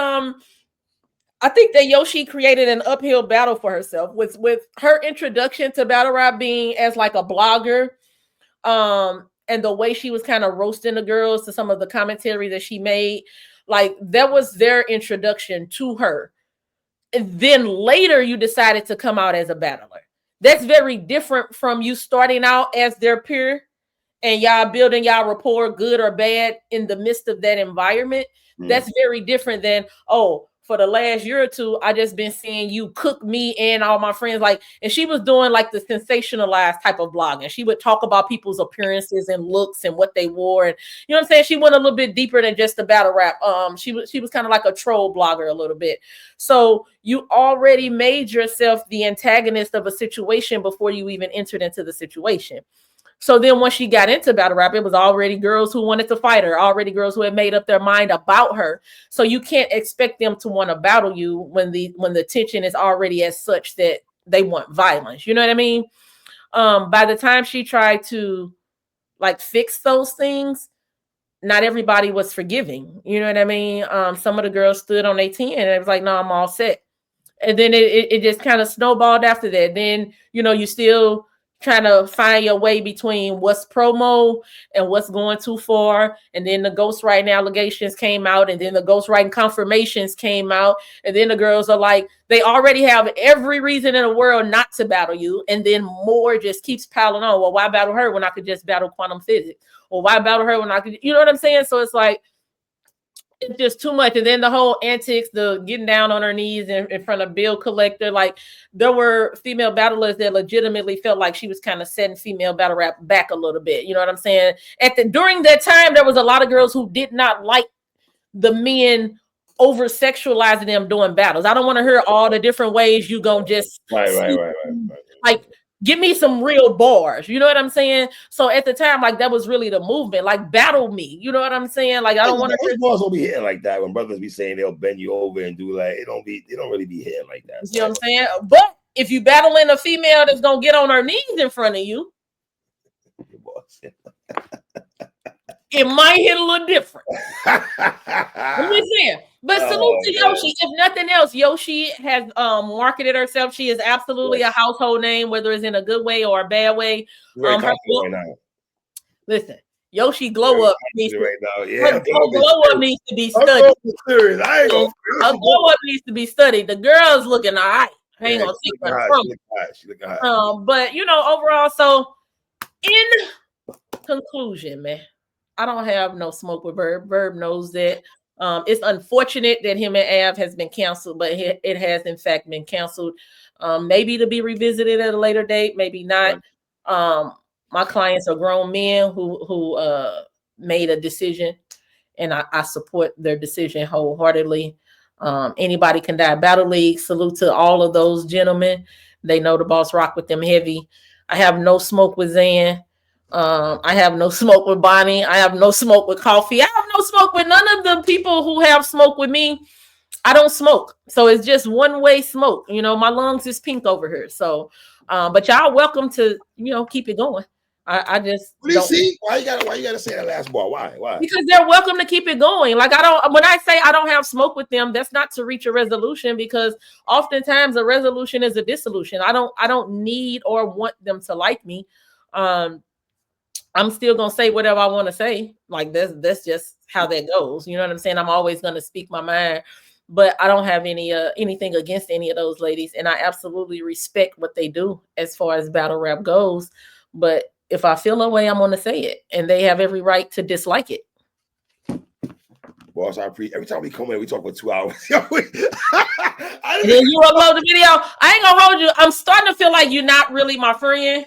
Yoshi created an uphill battle for herself with her introduction to battle rap being as like a blogger. And the way she was kind of roasting the girls to some of the commentary that she made, like that was their introduction to her. And then later you decided to come out as a battler. That's very different from you starting out as their peer and y'all building y'all rapport, good or bad, in the midst of that environment. That's very different than, oh, for the last year or two, I just been seeing you cook me and all my friends. Like, and she was doing like the sensationalized type of blogging. She would talk about people's appearances and looks and what they wore. And you know what I'm saying? She went a little bit deeper than just the battle rap. She was kind of like a troll blogger a little bit. So you already made yourself the antagonist of a situation before you even entered into the situation. So then once she got into battle rap, it was already girls who wanted to fight her, already girls who had made up their mind about her. So you can't expect them to want to battle you when the tension is already as such that they want violence. You know what I mean? By the time she tried to like fix those things, not everybody was forgiving. You know what I mean? Some of the girls stood on their 10 and it was like, no, I'm all set. And then it just kind of snowballed after that. Then, you know, you still trying to find your way between what's promo and what's going too far. And then the ghostwriting allegations came out, and then the ghostwriting confirmations came out. And then the girls are like, they already have every reason in the world not to battle you. And then more just keeps piling on. Well, why battle her when I could just battle quantum physics? Or why battle her when I could, you know what I'm saying? So it's like, it's just too much. And then the whole antics, the getting down on her knees in front of bill collector. Like, there were female battlers that legitimately felt like she was kind of setting female battle rap back a little bit. You know what I'm saying? During that time, there was a lot of girls who did not like the men over sexualizing them doing battles. I don't want to hear all the different ways you gonna just right. Like, give me some real bars. You know what I'm saying? So at the time, like, that was really the movement. Like, battle me. You know what I'm saying? Like, I don't want to. Those bars don't be hitting like that. When brothers be saying they'll bend you over and do like, it don't really be hitting like that. You know what I'm saying? But if you battling a female that's gonna get on her knees in front of you, it might hit a little different. I'm just saying. But salute to Yoshi. If nothing else, Yoshi has marketed herself. She is absolutely a household name, whether it's in a good way or a bad way. Right now. Listen, Yoshi glow up needs right now. Yeah, glow up needs to be studied. A glow up needs to be studied. The girl's looking all right. I ain't gonna take her from it. But you know, overall, so in conclusion, man, I don't have no smoke with Verb. Verb knows that. It's unfortunate that him and Av has been canceled, but it has in fact been canceled. Maybe to be revisited at a later date, maybe not. My clients are grown men who made a decision, and I support their decision wholeheartedly. Anybody can die. Battle League, salute to all of those gentlemen. They know the boss rock with them heavy. I have no smoke with Zan. I have no smoke with Bonnie. I have no smoke with Coffee. I have no smoke with none of the people who have smoke with me. I don't smoke. So it's just one-way smoke. You know, my lungs is pink over here. So, but y'all welcome to, you know, keep it going. I just What do you see? Why you gotta say that last bar? Why? Because they're welcome to keep it going. Like when I say I don't have smoke with them, that's not to reach a resolution, because oftentimes a resolution is a dissolution. I don't need or want them to like me. I'm still gonna say whatever I want to say. Like that's just how that goes. You know what I'm saying? I'm always gonna speak my mind, but I don't have anything against any of those ladies, and I absolutely respect what they do as far as battle rap goes. But if I feel a way, I'm gonna say it, and they have every right to dislike it. Boss, I appreciate every time we come in, we talk for 2 hours. And then you upload the video. I ain't gonna hold you. I'm starting to feel like you're not really my friend.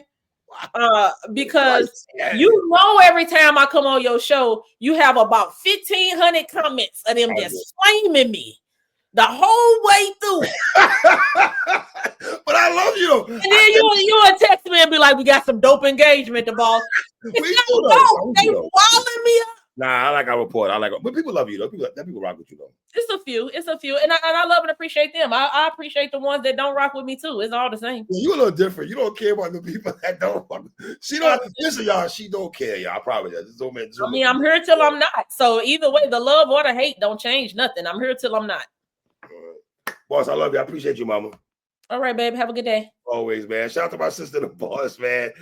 Because you know, every time I come on your show, you have about 1,500 comments of them just flaming me the whole way through. But I love you. And then you would text me and be like, "We got some dope engagement, the boss." They walling me up. Nah, I like our report. But people love you though. People rock with you though. It's a few, and I love and appreciate them. I appreciate the ones that don't rock with me too. It's all the same. You a little different. You don't care about the people that don't. She don't listen, y'all. She don't care, y'all. I promise you. I mean, I'm here till I'm not. So either way, the love or the hate don't change nothing. I'm here till I'm not. Boss, I love you. I appreciate you, mama. All right, babe. Have a good day. Always, man. Shout out to my sister, the boss, man.